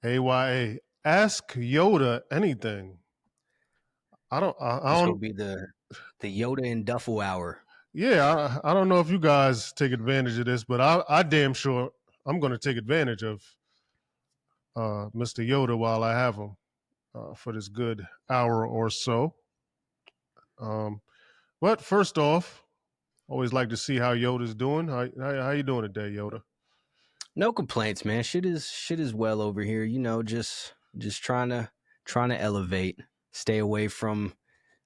AYA. Ask Yoda anything. I This don't. will be the Yoda and Duffel hour. Yeah, I don't know if you guys take advantage of this, but I damn sure I'm going to take advantage of Mr. Yoda while I have him for this good hour or so. Um, but first off, always like to see how Yoda's doing. How you doing today, Yoda? No complaints, man. Shit is well over here. Just trying to elevate, stay away from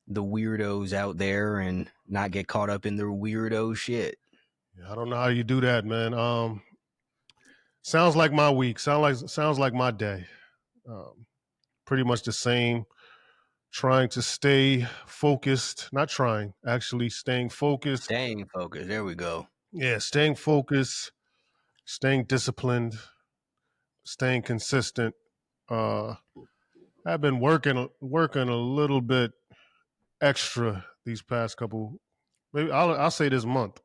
the weirdos out there, and not get caught up in their weirdo shit. Yeah, I don't know how you do that, man. Sounds like my week. Sounds like my day. Um, Pretty much the same. Trying to stay focused. Not trying, actually staying focused. Staying focused. There we go. Yeah, staying focused, staying disciplined, staying consistent. Uh, I've been working a little bit extra these past couple. Maybe I'll say this month.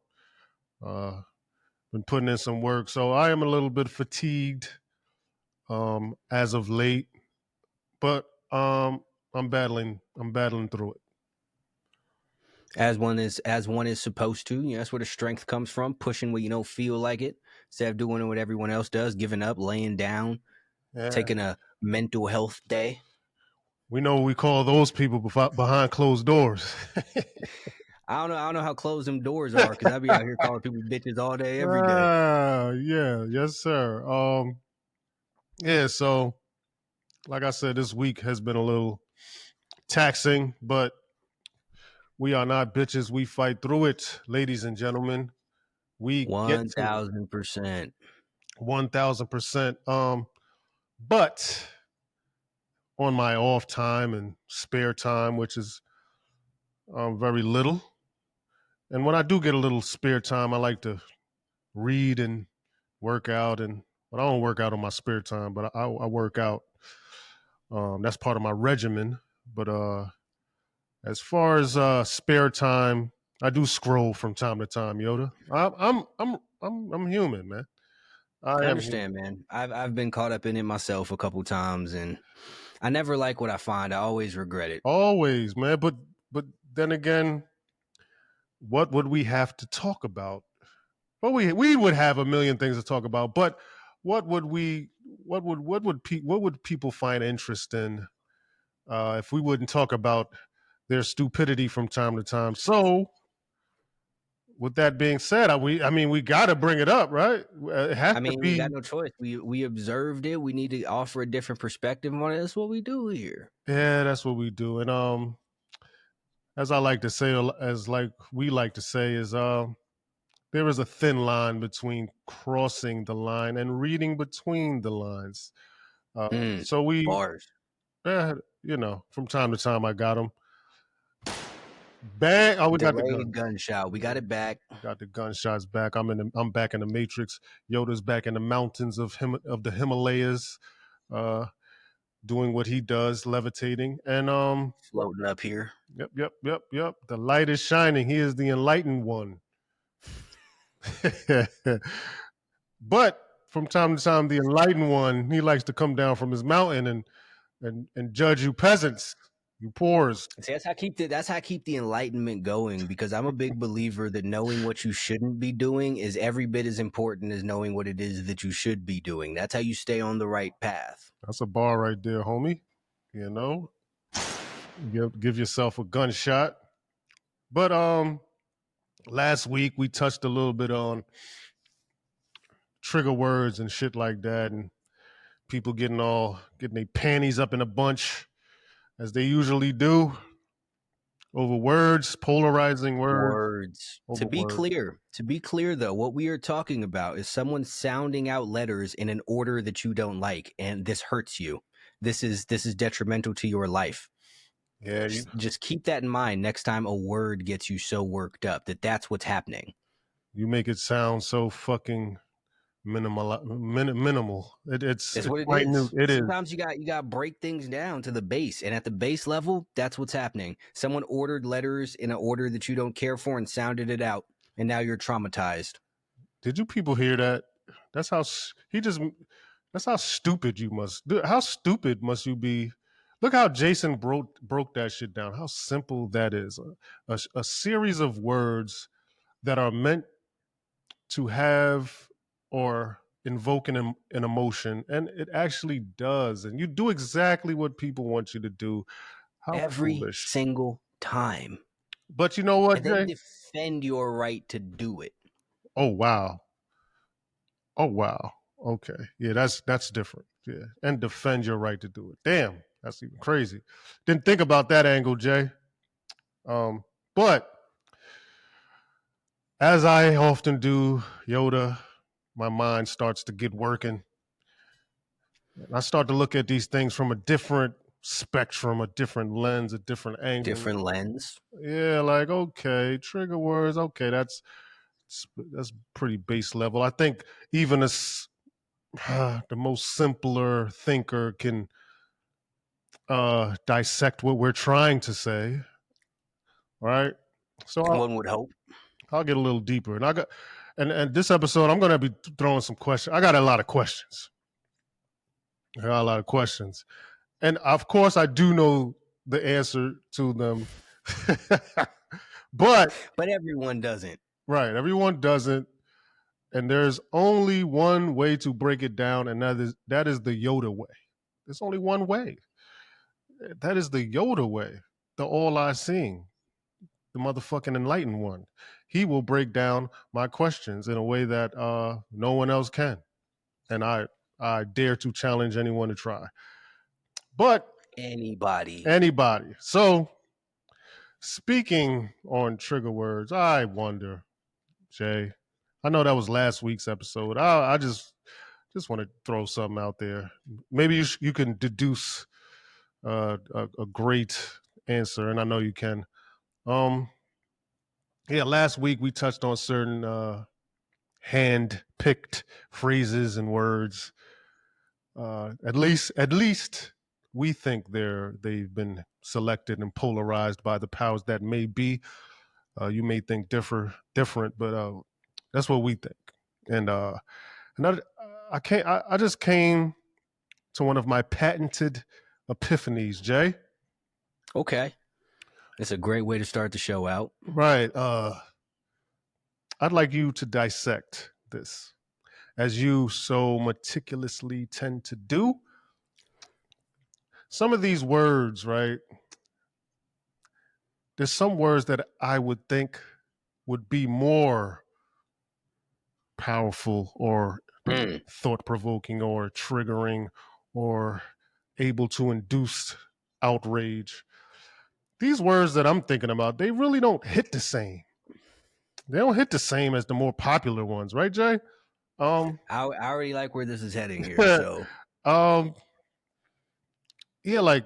Uh, been putting in some work, so I am a little bit fatigued as of late, but I'm battling through it. As one is supposed to. That's where the strength comes from. Pushing when you don't feel like it, instead of doing what everyone else does, giving up, laying down, Yeah, taking a mental health day. we know what we call those people behind closed doors. I don't know how closed them doors are, because I be out here calling people bitches all day, every day. Yeah, yes, sir. Yeah. So, like I said, this week has been a little taxing, but we are not bitches. We fight through it, ladies and gentlemen. We get One to it. thousand percent. 1000%. But on my off time and spare time, which is very little, and when I do get a little spare time, I like to read and work out. But I don't work out on my spare time, but I work out. That's part of my regimen. But as far as spare time, I do scroll from time to time. Yoda, I'm human, man. I I am human. understand, man. I've been caught up in it myself a couple times, and I never like what I find. I always regret it. Always, man. But then again, what would we have to talk about? Well, we would have a million things to talk about, but what would we what would people find interest in if we wouldn't talk about their stupidity from time to time? So, with that being said, I mean we got to bring it up, right? It has I to mean, we got be. no choice. We observed it. We need to offer a different perspective on it. That's what we do here. Yeah, that's what we do. And as I like to say, as like we like to say, is there is a thin line between crossing the line and reading between the lines. Mm, So we, bars. from time to time, I got them. Bang! Oh, we got the Delayed guns. gunshot. We got it back. Got the gunshots back. I'm back in the Matrix. Yoda's back in the mountains of the Himalayas, uh, doing what he does, levitating. And Floating up here. yep. The light is shining. He is the enlightened one. But from time to time, the enlightened one, he likes to come down from his mountain and judge you peasants, you poors. See, that's how I keep the enlightenment going, because I'm a big believer that knowing what you shouldn't be doing is every bit as important as knowing what it is that you should be doing. That's how you stay on the right path. That's a bar right there, homie. You know, give yourself a gunshot. But last week we touched a little bit on trigger words and shit like that, and people getting their panties up in a bunch as they usually do over words, polarizing words, Words. over To be words. clear, though, what we are talking about is someone sounding out letters in an order that you don't like, and this hurts you. This is detrimental to your life. Yeah, Just keep that in mind next time a word gets you so worked up that's what's happening. you make it sound so fucking minimal. It's That's what it minute. is. It is. Sometimes you got to break things down to the base, and at the base level, that's what's happening. Someone ordered letters in an order that you don't care for and sounded it out, and now you're traumatized. Did you people hear that? That's how he just That's how stupid you must. How stupid must you be? Look how Jason broke that shit down. How simple that is. A series of words that are meant to have or invoke an emotion, and it actually does. And you do exactly what people want you to do. How Every foolish. single time. But you know what, And then Jay? defend your right to do it. Oh wow. Oh wow. Okay. Yeah, that's different. Yeah. And defend your right to do it. Damn, that's even crazy. Didn't think about that angle, Jay. But as I often do, Yoda, my mind starts to get working. And I start to look at these things from a different spectrum, a different lens, a different angle. Different lens. Yeah, like okay, trigger words. Okay, that's pretty base level. I think even the most simpler thinker can dissect what we're trying to say, right? So One would hope. I'll get a little deeper, and and this episode I'm going to be throwing some questions. I got a lot of questions. I got a lot of questions, and of course I do know the answer to them, but everyone doesn't. Right, everyone doesn't, and there's only one way to break it down, and that is the Yoda way. There's only one way. That is the Yoda way, the all I seeing, the motherfucking enlightened one. He will break down my questions in a way that no one else can, and I dare to challenge anyone to try. But anybody. So, speaking on trigger words, I wonder, Jay. I know that was last week's episode. I just want to throw something out there. Maybe you can deduce a great answer, and I know you can. Yeah, last week we touched on certain hand-picked phrases and words. At least we think they've been selected and polarized by the powers that may be. You may think different, but that's what we think. And I just came to one of my patented epiphanies, Jay. Okay. It's a great way to start the show out. Right. I'd like you to dissect this, as you so meticulously tend to do. Some of these words, right? There's some words that I would think would be more powerful or thought-provoking or triggering or able to induce outrage. These words that I'm thinking about, they really don't hit the same. They don't hit the same as the more popular ones, right, Jay? I already like where this is heading here. So, yeah, like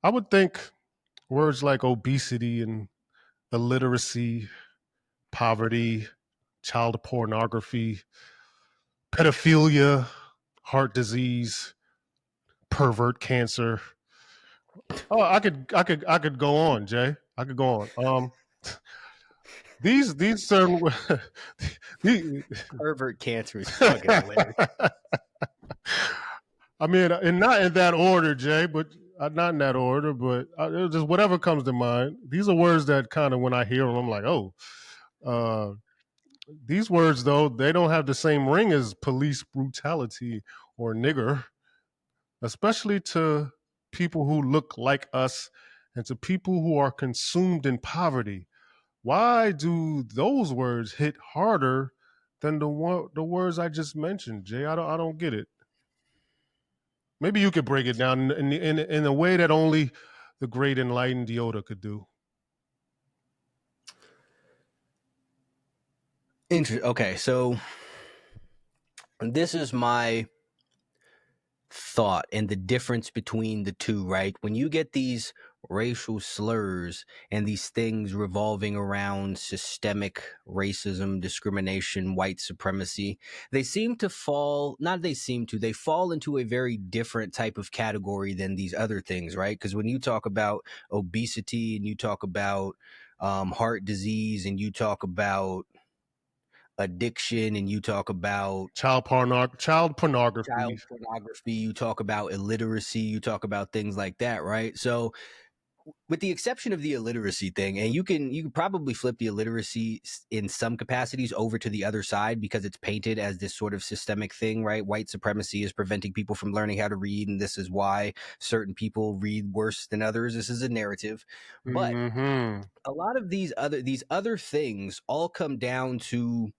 I would think words like obesity and illiteracy, poverty, child pornography, pedophilia, heart disease, pervert cancer. Oh, I could go on, Jay. I could go on. These certain pervert cancer is fucking hilarious. I mean, and not in that order, Jay, but not in that order, but just whatever comes to mind. These are words that kind of, when I hear them, I'm like, oh. These words, though, they don't have the same ring as police brutality or nigger, especially to people who look like us and to people who are consumed in poverty. Why do those words hit harder than the words I just mentioned, Jay? I don't get it. Maybe you could break it down in a way that only the great enlightened Yoda could do. Okay, so this is my thought and the difference between the two, right? When you get these racial slurs and these things revolving around systemic racism, discrimination, white supremacy, they fall into a very different type of category than these other things, right? Because when you talk about obesity and you talk about heart disease and you talk about addiction, and you talk about child pornography. child pornography, you talk about illiteracy, you talk about things like that, right? So with the exception of the illiteracy thing, and you can probably flip the illiteracy in some capacities over to the other side because it's painted as this sort of systemic thing, right? White supremacy is preventing people from learning how to read, and this is why certain people read worse than others. This is a narrative. But Mm-hmm. a lot of these other things all come down to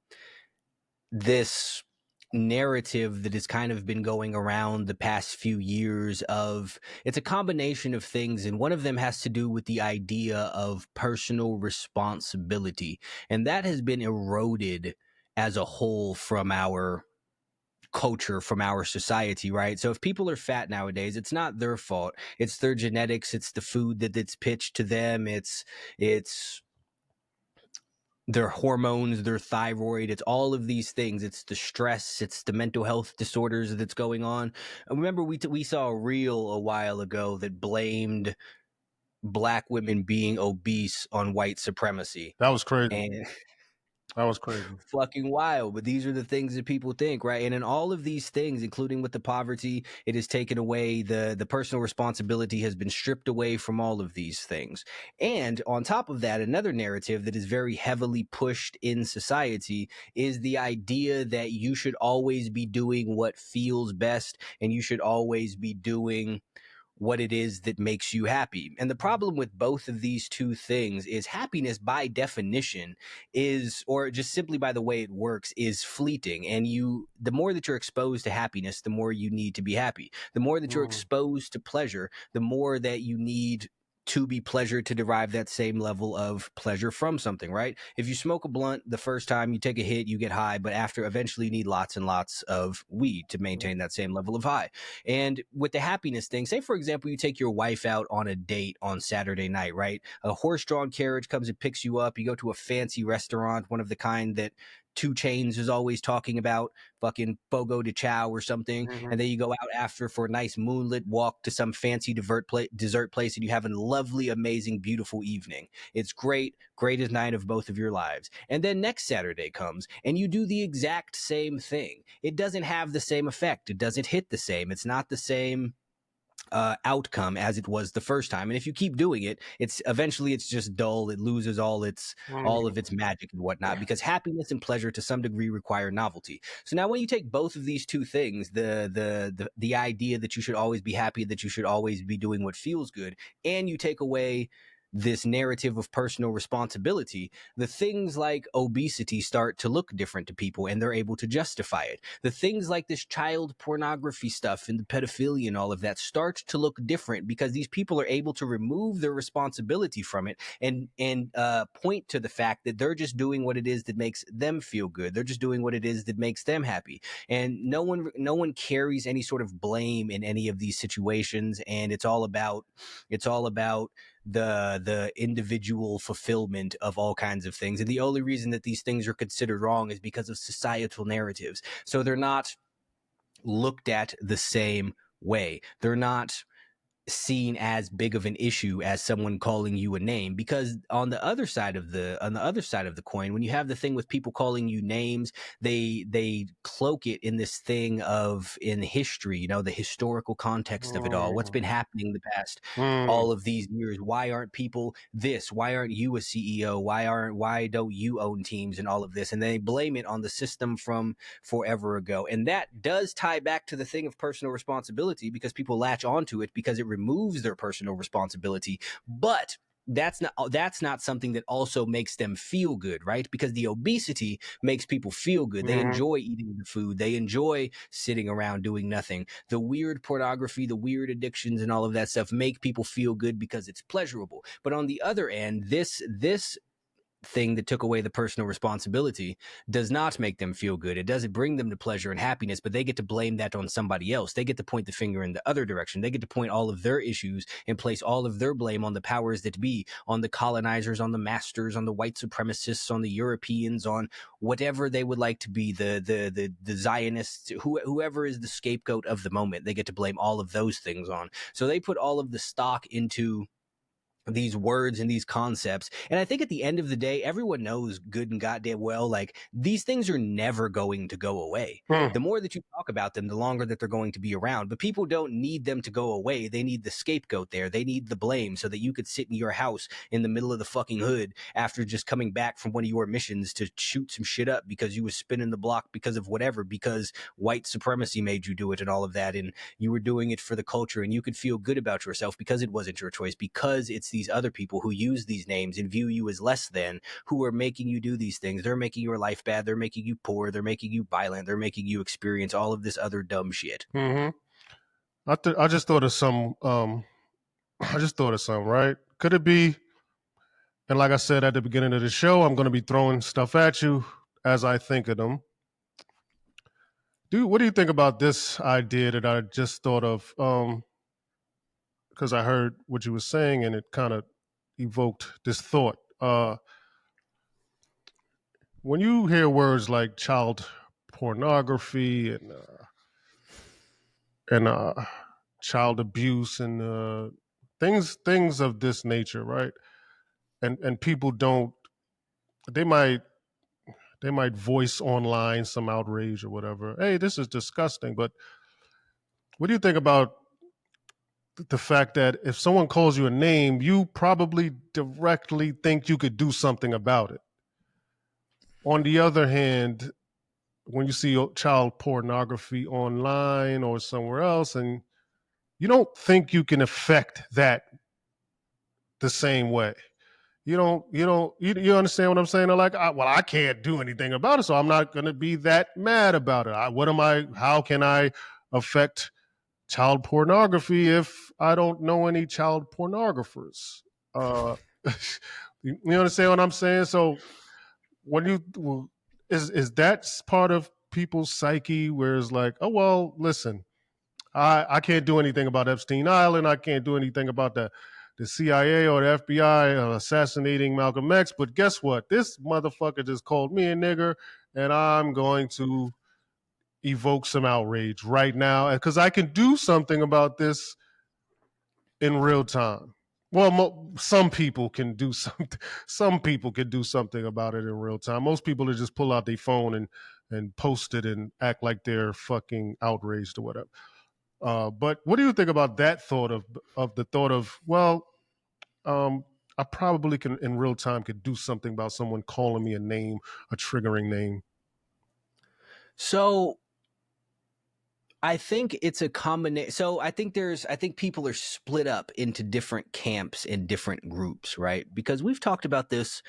this narrative that has kind of been going around the past few years of it's a combination of things, and one of them has to do with the idea of personal responsibility, and that has been eroded as a whole from our culture, from our society, right? So if people are fat nowadays, it's not their fault. It's their genetics, it's the food that's pitched to them, it's their hormones, their thyroid, it's all of these things. It's the stress, it's the mental health disorders that's going on. I remember we saw a reel a while ago that blamed black women being obese on white supremacy. That was crazy. And That was crazy. fucking wild. But these are the things that people think, right? And in all of these things, including with the poverty, it has taken away the personal responsibility has been stripped away from all of these things. And on top of that, another narrative that is very heavily pushed in society is the idea that you should always be doing what feels best, and you should always be doing what it is that makes you happy. And the problem with both of these two things is happiness by definition is, or just simply by the way it works, is fleeting. And the more that you're exposed to happiness, the more you need to be happy. The more that you're exposed to pleasure, the more that you need to be pleasured to derive that same level of pleasure from something, right? If you smoke a blunt the first time, you take a hit, you get high, but after eventually you need lots and lots of weed to maintain that same level of high. And with the happiness thing, say for example, you take your wife out on a date on Saturday night, right? A horse-drawn carriage comes and picks you up. You go to a fancy restaurant, one of the kind that 2 Chainz is always talking about, fucking Fogo de Chao or something. And then you go out after for a nice moonlit walk to some fancy dessert place, and you have a lovely, amazing, beautiful evening. It's greatest night of both of your lives. And then next Saturday comes and you do the exact same thing. It doesn't have the same effect. It doesn't hit the same. It's not the same outcome as it was the first time. And if you keep doing it, it's eventually just dull. It loses all of its magic and whatnot, because happiness and pleasure to some degree require novelty. So now when you take both of these two things, the idea that you should always be happy, that you should always be doing what feels good, and you take away this narrative of personal responsibility, the things like obesity start to look different to people, and they're able to justify it. The things like this child pornography stuff and the pedophilia and all of that start to look different because these people are able to remove their responsibility from it and point to the fact that they're just doing what it is that makes them feel good. They're just doing what it is that makes them happy. And no one carries any sort of blame in any of these situations, and it's all about the individual fulfillment of all kinds of things. And the only reason that these things are considered wrong is because of societal narratives. So they're not looked at the same way. They're not seen as big of an issue as someone calling you a name, because on the other side of the coin, when you have the thing with people calling you names, they cloak it in this thing of, in history, the historical context of it all, what's been happening the past all of these years. Why aren't people this? Why aren't you a CEO? Why don't you own teams and all of this? And they blame it on the system from forever ago. And that does tie back to the thing of personal responsibility, because people latch onto it because it removes their personal responsibility. But that's not something that also makes them feel good, right? Because the obesity makes people feel good. They enjoy eating the food. They enjoy sitting around doing nothing. The weird pornography, the weird addictions and all of that stuff make people feel good because it's pleasurable. But on the other end, this thing that took away the personal responsibility does not make them feel good. It doesn't bring them to pleasure and happiness, but they get to blame that on somebody else. They get to point the finger in the other direction. They get to point all of their issues and place all of their blame on the powers that be, on the colonizers, on the masters, on the white supremacists, on the Europeans, on whatever they would like to be, the Zionists, whoever is the scapegoat of the moment. They get to blame all of those things on. So they put all of the stock into these words and these concepts. And I think at the end of the day, everyone knows good and goddamn well, like, these things are never going to go away. The more that you talk about them, the longer that they're going to be around. But people don't need them to go away. They need the scapegoat there. They need the blame so that you could sit in your house in the middle of the fucking hood after just coming back from one of your missions to shoot some shit up because you was spinning the block because of whatever, because white supremacy made you do it and all of that. And you were doing it for the culture, and you could feel good about yourself because it wasn't your choice, because it's these other people who use these names and view you as less than, who are making you do these things. They're making your life bad. They're making you poor. They're making you violent. They're making you experience all of this other dumb shit. Mm-hmm. I just thought of some. Right? Could it be? And like I said at the beginning of the show, I'm going to be throwing stuff at you as I think of them. What do you think about this idea that I just thought of? Because I heard what you were saying, and it kind of evoked this thought. When you hear words like child pornography and child abuse and things of this nature, right? And people don't. They might voice online some outrage or whatever. Hey, this is disgusting. But what do you think about the fact that if someone calls you a name, you probably directly think you could do something about it? On the other hand, when you see child pornography online or somewhere else, and you don't think you can affect that the same way. You understand what I'm saying? They're like, I can't do anything about it, so I'm not going to be that mad about it. How can I affect child pornography if I don't know any child pornographers? You understand what I'm saying? So is that part of people's psyche where it's like, oh, well, listen, I can't do anything about Epstein Island. I can't do anything about the CIA or the FBI assassinating Malcolm X. But guess what? This motherfucker just called me a nigger, and I'm going to evoke some outrage right now because I can do something about this in real time. Well, some people can do something. Some people can do something about it in real time. Most people will just pull out their phone and post it and act like they're fucking outraged or whatever. But what do you think about that thought of the thought of, well, I probably can in real time could do something about someone calling me a name, a triggering name? So I think it's a combination. So I think people are split up into different camps and different groups, right? Because we've talked about this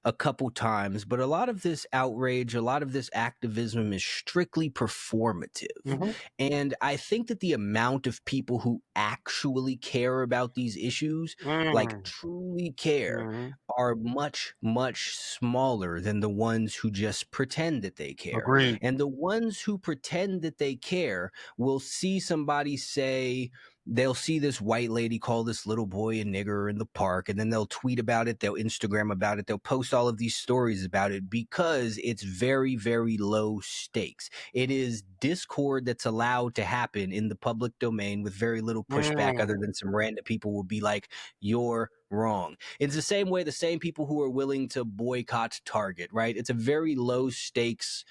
a couple times, but a lot of this outrage, a lot of this activism is strictly performative. Mm-hmm. And I think that the amount of people who actually care about these issues, like truly care, are much, much smaller than the ones who just pretend that they care. Agreed. And the ones who pretend that they care will see somebody say, they'll see this white lady call this little boy a nigger in the park, and then they'll tweet about it, they'll Instagram about it, they'll post all of these stories about it because it's very, very low stakes. It is discord that's allowed to happen in the public domain with very little pushback other than some random people will be like, you're wrong. It's the same way the same people who are willing to boycott Target, right? It's a very low stakes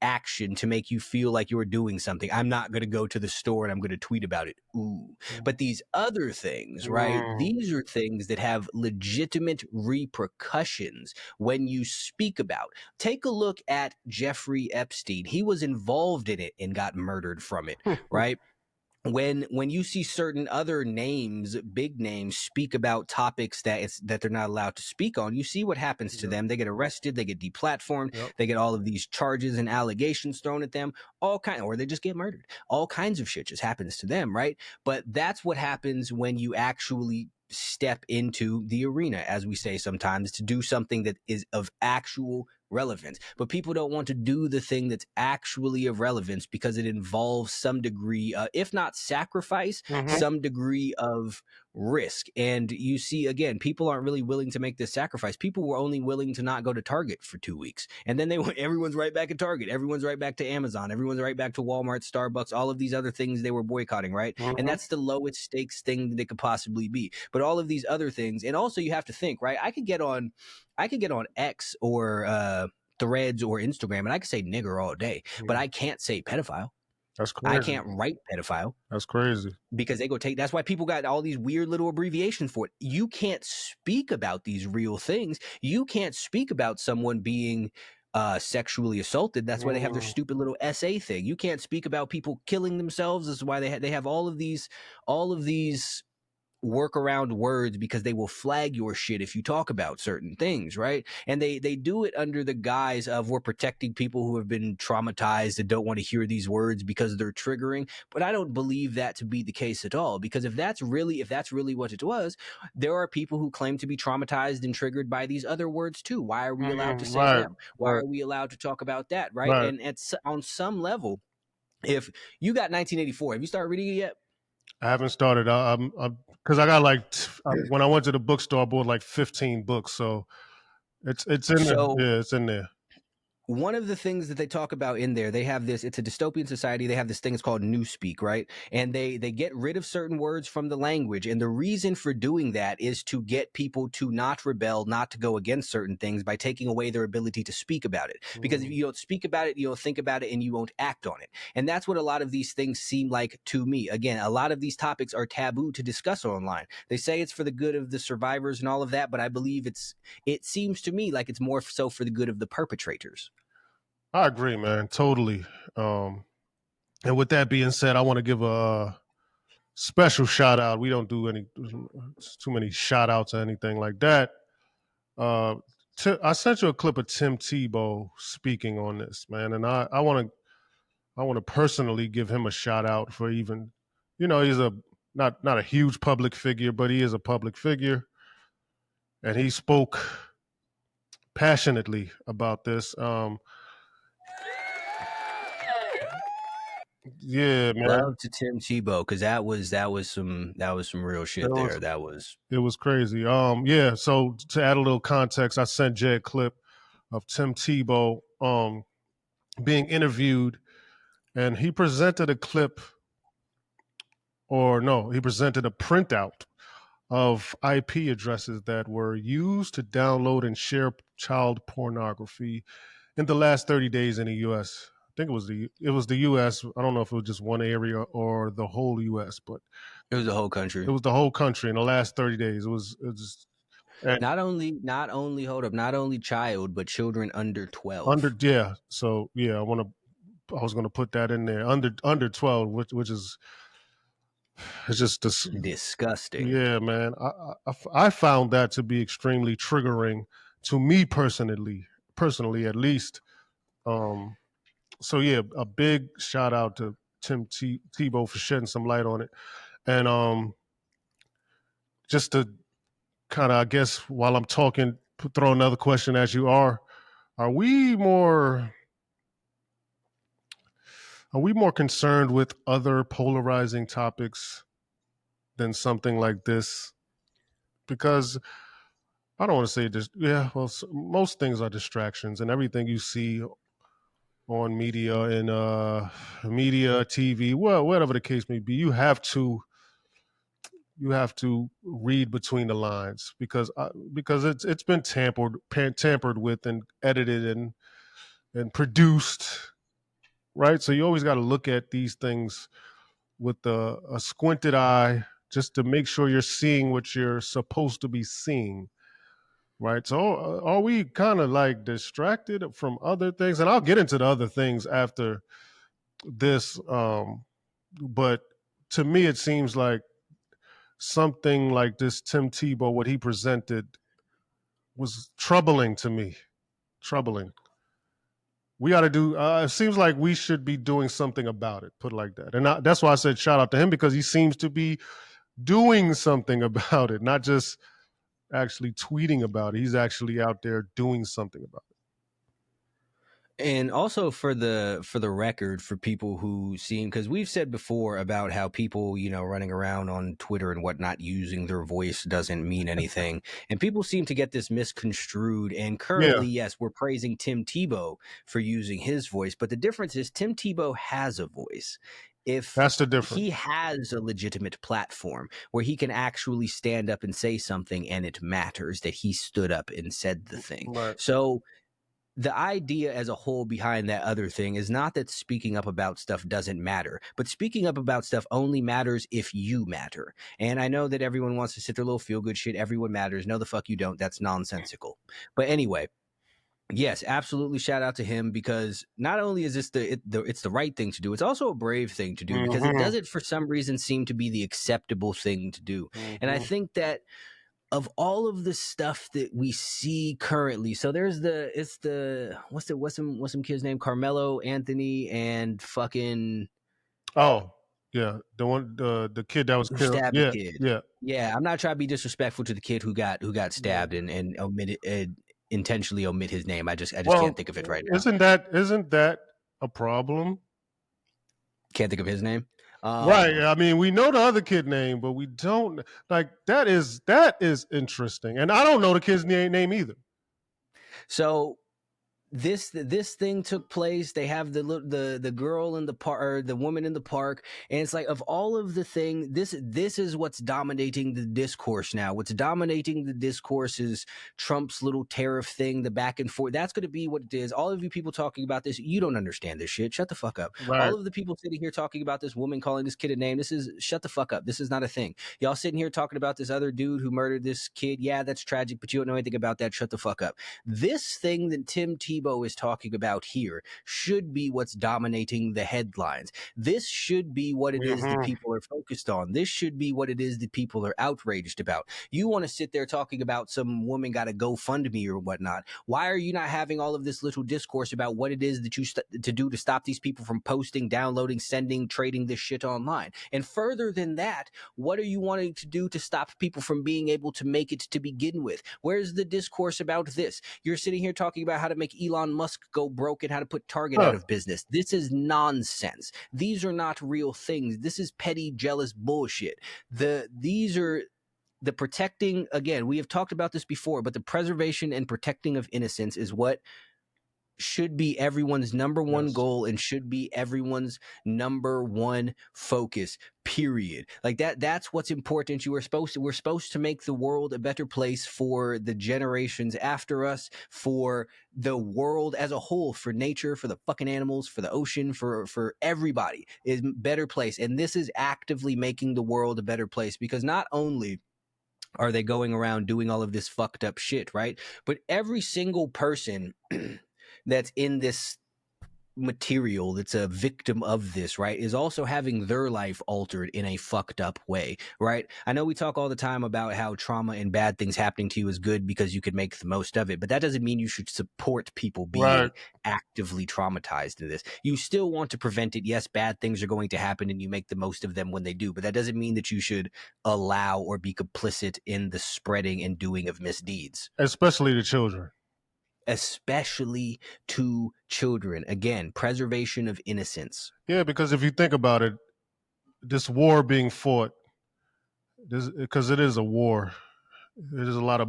action to make you feel like you're doing something. I'm not going to go to the store and I'm going to tweet about it. Ooh. But these other things, right? These are things that have legitimate repercussions when you speak about. Take a look at Jeffrey Epstein. He was involved in it and got murdered from it, right? When you see certain other names, big names, speak about topics that they're not allowed to speak on, you see what happens to them. They get arrested, they get deplatformed, they get all of these charges and allegations thrown at them, or they just get murdered. All kinds of shit just happens to them, right? But that's what happens when you actually step into the arena, as we say sometimes, to do something that is of actual relevance. But people don't want to do the thing that's actually of relevance because it involves some degree, if not sacrifice, some degree of risk. And you see, again, people aren't really willing to make this sacrifice. People were only willing to not go to Target for 2 weeks. And then everyone's right back at Target. Everyone's right back to Amazon. Everyone's right back to Walmart, Starbucks, all of these other things they were boycotting, right? Mm-hmm. And that's the lowest stakes thing that could possibly be. But all of these other things, and also you have to think, right? I could get on X or Threads or Instagram and I could say nigger all day, but I can't say pedophile. That's crazy. I can't write pedophile. That's crazy. Because they go take, that's why people got all these weird little abbreviations for it. You can't speak about these real things. You can't speak about someone being sexually assaulted. That's why they have their stupid little essay thing. You can't speak about people killing themselves. This is why they have all of these workaround words, because they will flag your shit if you talk about certain things, right? And they do it under the guise of, we're protecting people who have been traumatized and don't want to hear these words because they're triggering. But I don't believe that to be the case at all, because if that's really what it was, there are people who claim to be traumatized and triggered by these other words too. Why are we allowed to say them? Why are we allowed to talk about that, right? And on some level, if you got 1984, have you started reading it yet? I haven't started. Because I got when I went to the bookstore, I bought like 15 books. So it's in there. Yeah, it's in there. One of the things that they talk about in there, they have this, it's a dystopian society. They have this thing, it's called Newspeak, right? And they get rid of certain words from the language. And the reason for doing that is to get people to not rebel, not to go against certain things by taking away their ability to speak about it. Because if you don't speak about it, you don't think about it, and you won't act on it. And that's what a lot of these things seem like to me. Again, a lot of these topics are taboo to discuss online. They say it's for the good of the survivors and all of that, but I believe it seems to me like it's more so for the good of the perpetrators. I agree, man. Totally. And with that being said, I want to give a special shout out. We don't do too many shout outs or anything like that. I sent you a clip of Tim Tebow speaking on this, man. And I want to personally give him a shout out for even, he's not a huge public figure, but he is a public figure. And he spoke passionately about this. Yeah, man. Love to Tim Tebow, because that was some real shit there. It was crazy. Yeah. So to add a little context, I sent Jay a clip of Tim Tebow being interviewed, and he presented a clip, he presented a printout of IP addresses that were used to download and share child pornography in the last 30 days in the U.S. I think it was the U.S. I don't know if it was just one area or the whole U.S., but it was the whole country. It was the whole country in the last 30 days. It was not only child, but children under 12. Yeah. So yeah, I was gonna put that in there. Under 12, which is, it's just disgusting. Yeah, man. I found that to be extremely triggering to me personally at least. So yeah, a big shout out to Tim Tebow for shedding some light on it. And just to kind of, I guess, while I'm talking, throw another question as you are we more concerned with other polarizing topics than something like this? Because I don't want to say this. Yeah, well, most things are distractions, and everything you see on media and TV, well, whatever the case may be, you have to read between the lines, because it's been tampered with and edited and produced, right? So you always got to look at these things with a squinted eye, just to make sure you're seeing what you're supposed to be seeing, right? So are we kind of like distracted from other things? And I'll get into the other things after this, but to me it seems like something like this Tim Tebow, what he presented, was troubling to me. Troubling. We got to do, it seems like we should be doing something about it, put it like that. And that's why I said shout out to him, because he seems to be doing something about it, not just actually tweeting about it. He's actually out there doing something about it. And also for the record, for people who seem, because we've said before about how people, you know, running around on Twitter and whatnot using their voice doesn't mean anything, and people seem to get this misconstrued. And Yeah, currently, yes, we're praising Tim Tebow for using his voice, but the difference is Tim Tebow has a voice. If that's the difference. he has a legitimate platform where he can actually stand up and say something and it matters that he stood up and said the thing. Right. So the idea as a whole behind that other thing is not that speaking up about stuff doesn't matter, but speaking up about stuff only matters if you matter. And I know that everyone wants to sit their little feel good shit. Everyone matters. No, the fuck you don't. That's nonsensical. But anyway, yes, absolutely. Shout out to him, because not only is this it's the right thing to do, it's also a brave thing to do, because it Mm-hmm. doesn't for some reason seem to be the acceptable thing to do. And I Mm-hmm. think that of all of the stuff that we see currently, so there's what's some kid's name, Carmelo Anthony and fucking Oh, yeah, the one, the kid that was who killed. stabbed the Yeah, kid. yeah. Yeah, I'm not trying to be disrespectful to the kid who got Yeah. stabbed and omitted intentionally omit his name. I just can't Well, think of it right now. isn't that a problem? Can't think of his name. Right. I mean, we know the other kid name, but we don't like that is interesting. And I don't know the kid's name either. So this thing took place. They have the girl in the park, or the woman in the park, and it's like, of all of the thing, this is what's dominating the discourse now. What's dominating the discourse is Trump's little tariff thing, the back and forth. That's going to be what it is. All of you people talking about this, you don't understand this shit. Shut the fuck up. Right. All of the people sitting here talking about this woman calling this kid a name, shut the fuck up. This is not a thing. Y'all sitting here talking about this other dude who murdered this kid. Yeah, that's tragic, but you don't know anything about that. Shut the fuck up. This thing that Tim Tebow is talking about here should be what's dominating the headlines. This should be what it is that Mm-hmm. people are focused on. This should be what it is that people are outraged about. You want to sit there talking about some woman got a GoFundMe or whatnot. Why are you not having all of this little discourse about what it is that you to do to stop these people from posting, downloading, sending, trading this shit online? And further than that, what are you wanting to do to stop people from being able to make it to begin with? Where's the discourse about this? You're sitting here talking about how to make Elon Musk go broke and how to put Target out Huh. of business. This is nonsense. These are not real things. This is petty, jealous bullshit. These are the protecting, again, we have talked about this before, but the preservation and protecting of innocence is what should be everyone's number one Yes. goal and should be everyone's number one focus, period. Like that's what's important. We're supposed to make the world a better place for the generations after us, for the world as a whole, for nature, for the fucking animals, for the ocean, for everybody, is a better place. And this is actively making the world a better place, because not only are they going around doing all of this fucked up shit, right? But every single person that's in this material that's a victim of this, right, is also having their life altered in a fucked up way, right? I know we talk all the time about how trauma and bad things happening to you is good because you could make the most of it, but that doesn't mean you should support people being Right. actively traumatized in this. You still want to prevent it. Yes, bad things are going to happen and you make the most of them when they do, but that doesn't mean that you should allow or be complicit in the spreading and doing of misdeeds, Especially the children. especially to children. Again, preservation of innocence. Yeah, because if you think about it, this war being fought, because it is a war. There's a lot of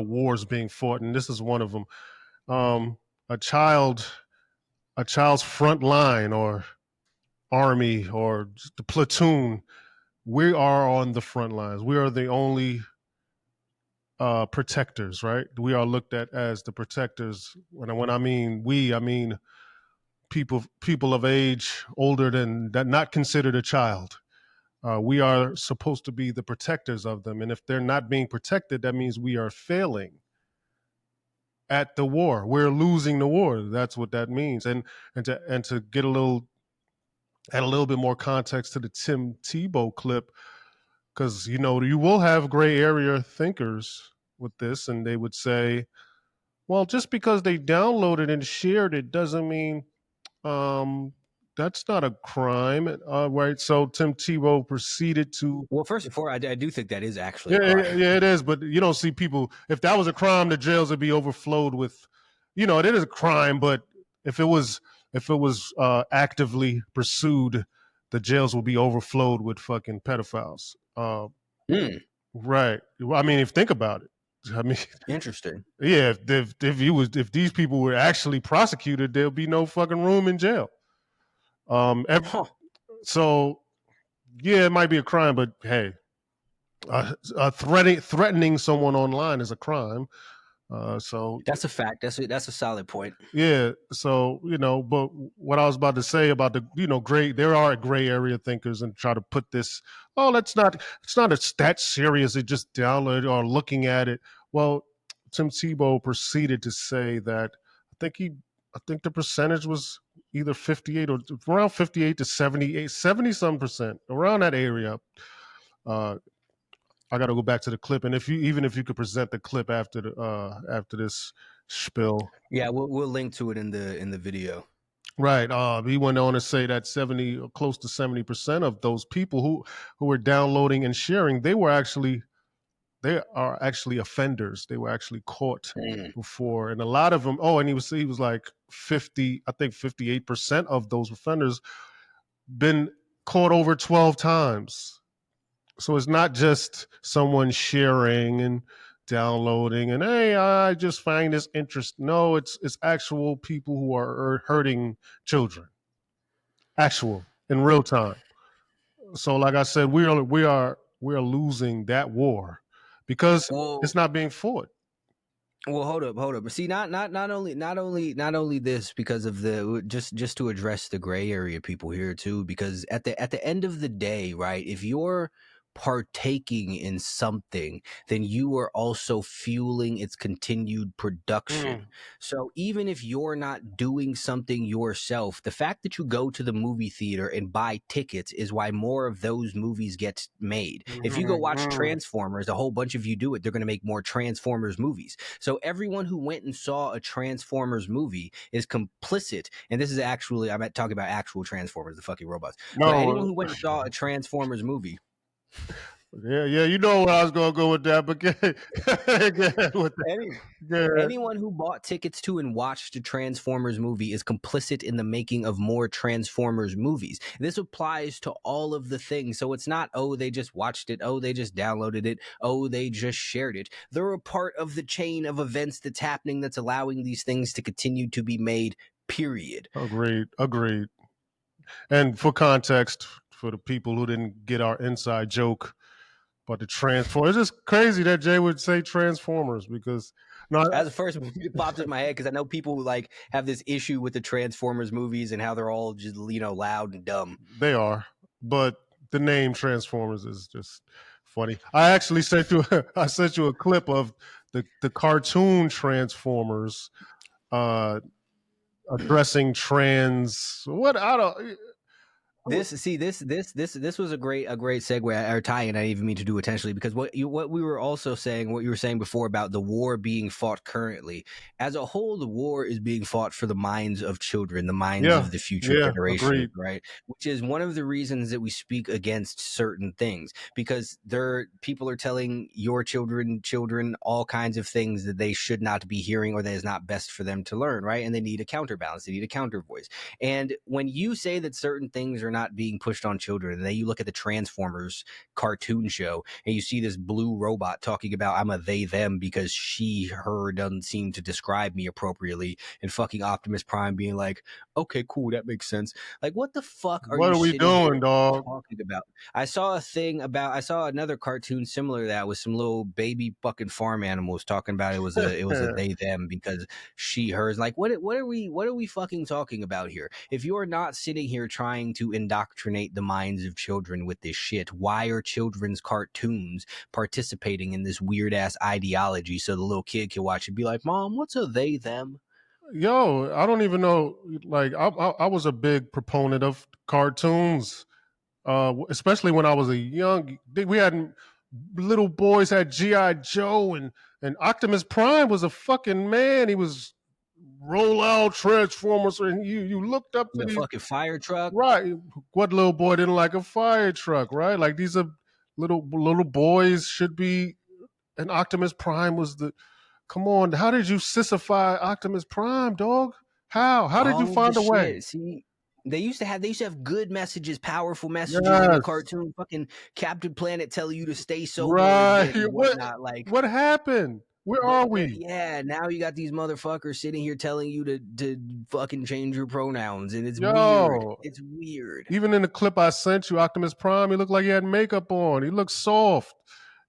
wars being fought, and this is one of them. Um, a child's front line or army or the platoon. We are on the front lines. We are the only protectors, right? We are looked at as the protectors. When I mean we, I mean people of age older than that, not considered a child. We are supposed to be the protectors of them, and if they're not being protected, that means we are failing at the war. We're losing the war. That's what that means. And to get add a little bit more context to the Tim Tebow clip, because you will have gray area thinkers with this, and they would say, well, just because they downloaded and shared it doesn't mean um, that's not a crime, right? So Tim Tebow proceeded to. Well, first and foremost, I do think that is actually a Yeah, crime. yeah, it is, but you don't see people. If that was a crime, the jails would be overflowed with. It is a crime, but if it was actively pursued, the jails will be overflowed with fucking pedophiles. Right. Well, I mean, if think about it, I mean, Interesting. yeah, if these people were actually prosecuted, there'll be no fucking room in jail. Huh. So yeah, it might be a crime, but hey, threatening someone online is a crime. So That's a fact. That's a solid point. yeah, so but what I was about to say about the gray, there are gray area thinkers and try to put this. Oh, it's not that serious. It just download or looking at it. Well, Tim Tebow proceeded to say that I think the percentage was either 58 or around 58 to 78, 70 some percent around that area. Uh, I got to go back to the clip, and even if you could present the clip after this spill. Yeah, we'll link to it in the video. Right. He went on to say that close to 70% of those people who were downloading and sharing, they are actually offenders. They were actually caught before, and a lot of them. Oh, and he was like 50. I think 58% of those offenders been caught over 12 times. So it's not just someone sharing and downloading and hey, I just find this interest. No, it's actual people who are hurting children, actual in real time. So, like I said, we are losing that war because it's not being fought. Well, hold up. But see, not only this because of the just to address the gray area people here too. Because at the end of the day, right? If you're partaking in something, then you are also fueling its continued production. So even if you're not doing something yourself, the fact that you go to the movie theater and buy tickets is why more of those movies get made. If you go watch Transformers, a whole bunch of you do it, they're going to make more Transformers movies. So everyone who went and saw a Transformers movie is complicit. And this is actually, I'm talking about actual Transformers, the fucking robots. No. But anyone who went and saw a Transformers movie. Yeah, you know where I was going to go with that, but anyone who bought tickets to and watched a Transformers movie is complicit in the making of more Transformers movies. This applies to all of the things. So it's not, oh, they just watched it. Oh, they just downloaded it. Oh, they just shared it. They're a part of the chain of events that's happening that's allowing these things to continue to be made, period. Agreed. And for context, for the people who didn't get our inside joke about the Transformers, it's just crazy that Jay would say Transformers because as the first movie that popped in my head because I know people like have this issue with the Transformers movies and how they're all just loud and dumb. They are, but the name Transformers is just funny. I actually sent you a clip of the cartoon Transformers addressing trans. What I don't. This was a great segue or tie-in. I didn't even mean to do intentionally because what we were also saying, what you were saying before about the war being fought currently, as a whole, the war is being fought for the minds of children, the minds of the future generation, right? Which is one of the reasons that we speak against certain things because people are telling your children all kinds of things that they should not be hearing or that is not best for them to learn, right? And they need a counterbalance, they need a counter voice. And when you say that certain things are not being pushed on children, and then you look at the Transformers cartoon show and you see this blue robot talking about I'm a they them because her doesn't seem to describe me appropriately, and fucking Optimus Prime being like, okay, cool, that makes sense. Like, what the fuck are we doing, dog? Talking about? I saw another cartoon similar to that with some little baby fucking farm animals talking about it was a they them because hers. Like, what are we fucking talking about here? If you're not sitting here trying to indoctrinate the minds of children with this shit, why are children's cartoons participating in this weird ass ideology so the little kid can watch it and be like, Mom, what's a they them? Yo, I don't even know. Like, I was a big proponent of cartoons, especially when I was a young. We had little boys had G.I. Joe and Optimus Prime was a fucking man. He was roll out Transformers, and you looked up to the fucking fire truck, right? What little boy didn't like a fire truck, right? Like these are little boys should be. And Optimus Prime was the. Come on, how did you sissify Optimus Prime, dog? How did you All the find a way? shit. See, they used to have good messages, powerful messages in the Yes. cartoon. Fucking Captain Planet telling you to stay sober Right. and whatnot. Like, What happened? Where but are we? yeah, now you got these motherfuckers sitting here telling you to fucking change your pronouns, and it's weird. Yo. It's weird. Even in the clip I sent you, Optimus Prime, he looked like he had makeup on. He looked soft.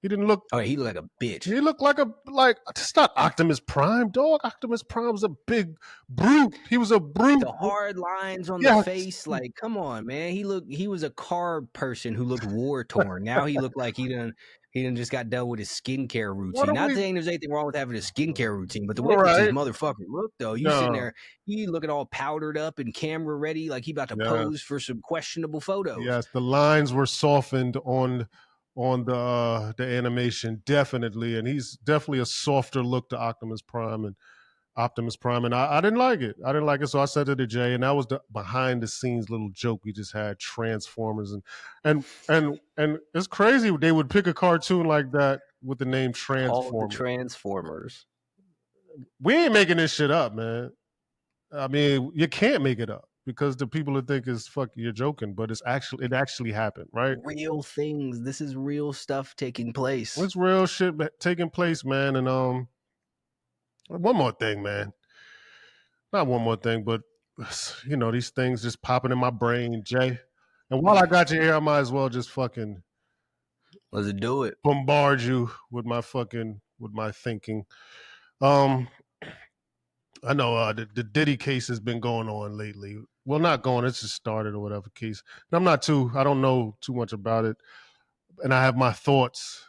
He didn't look. Oh, he looked like a bitch. He looked like it's not Optimus Prime, dog. Optimus Prime's a big brute. He was a brute. The hard lines on the face, like, come on, man. He was a car person who looked war torn. Now he looked like he done just got done with his skincare routine. Not saying there's anything wrong with having a skincare routine, but the way this motherfucker looked, though, you sitting there, he looking all powdered up and camera ready, like he about to pose for some questionable photos. Yes, the lines were softened on the animation, definitely, and he's definitely a softer look to Optimus Prime, and I didn't like it. So I said it to Jay, and that was the behind the scenes little joke we just had. Transformers and it's crazy they would pick a cartoon like that with the name Transformers. All the Transformers. We ain't making this shit up, man. I mean, you can't make it up because the people that think is fuck you're joking, but it actually happened, right? Real things. This is real stuff taking place. It's real shit taking place, man, and one more thing, man. Not one more thing, but these things just popping in my brain, Jay. And while I got you here, I might as well just fucking let's do it. Bombard you with my thinking. I know the Diddy case has been going on lately. Well, not going, it's just started or whatever case. And I don't know too much about it. And I have my thoughts.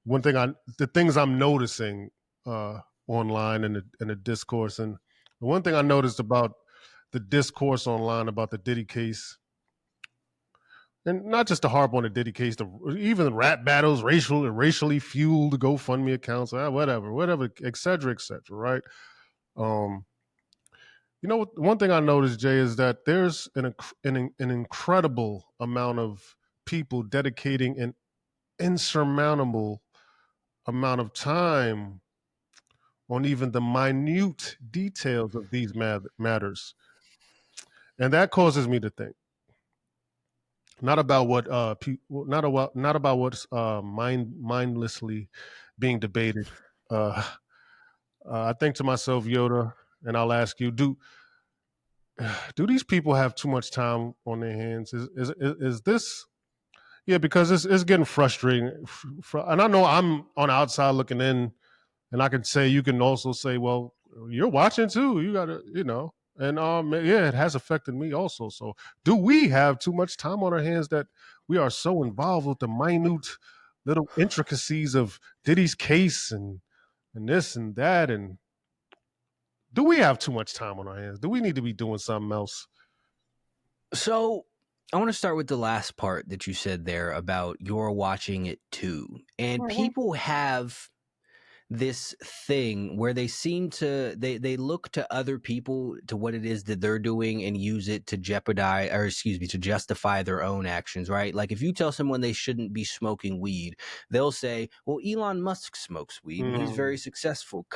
The things I'm noticing online in the discourse, and the one thing I noticed about the discourse online about the Diddy case, and not just to harp on the Diddy case, even rap battles, racially fueled GoFundMe accounts, whatever, et cetera, right? One thing I noticed, Jay, is that there's an incredible amount of people dedicating an insurmountable amount of time on even the minute details of these matters. And that causes me to think. Not about what's mindlessly being debated. I think to myself, Yoda, and I'll ask you: Do these people have too much time on their hands? Is this? Yeah, because it's getting frustrating, and I know I'm on the outside looking in, and I can say you can also say, well, you're watching too. You gotta, And it has affected me also. So do we have too much time on our hands that we are so involved with the minute little intricacies of Diddy's case and this and that? And do we have too much time on our hands? Do we need to be doing something else? So I want to start with the last part that you said there about you're watching it too. And people have this thing where they seem to they look to other people, to what it is that they're doing, and use it to to justify their own actions, right? Like if you tell someone they shouldn't be smoking weed, they'll say, well, Elon Musk smokes weed and he's very successful.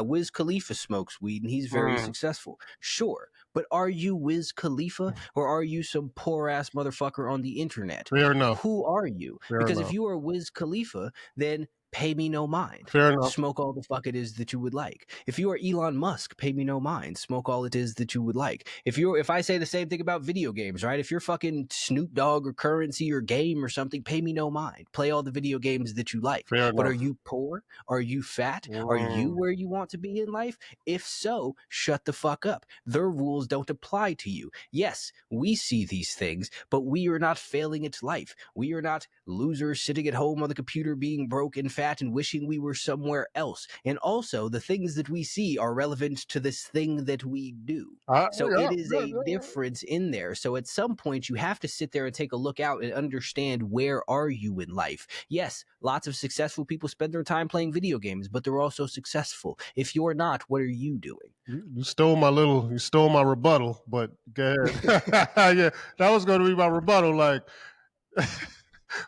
Wiz Khalifa smokes weed and he's very successful. Sure. But are you Wiz Khalifa, or are you some poor ass motherfucker on the internet? Fair enough. Who are you? Because if you are Wiz Khalifa, then pay me no mind. Fair enough. Smoke all the fuck it is that you would like. If you are Elon Musk, pay me no mind. Smoke all it is that you would like. If I say the same thing about video games, right? If you're fucking Snoop Dogg or Currency or Game or something, pay me no mind. Play all the video games that you like. Fair but enough. Are you poor? Are you fat? Are you where you want to be in life? If so, shut the fuck up. Their rules don't apply to you. Yes, we see these things, but we are not failing at life. We are not losers sitting at home on the computer being broke and fat and wishing we were somewhere else. And also, the things that we see are relevant to this thing that we do. It is a difference in there. So at some point, you have to sit there and take a look out and understand, where are you in life? Yes, lots of successful people spend their time playing video games, but they're also successful. If you're not, what are you doing? You stole my rebuttal, but go ahead. Yeah, that was going to be my rebuttal, like,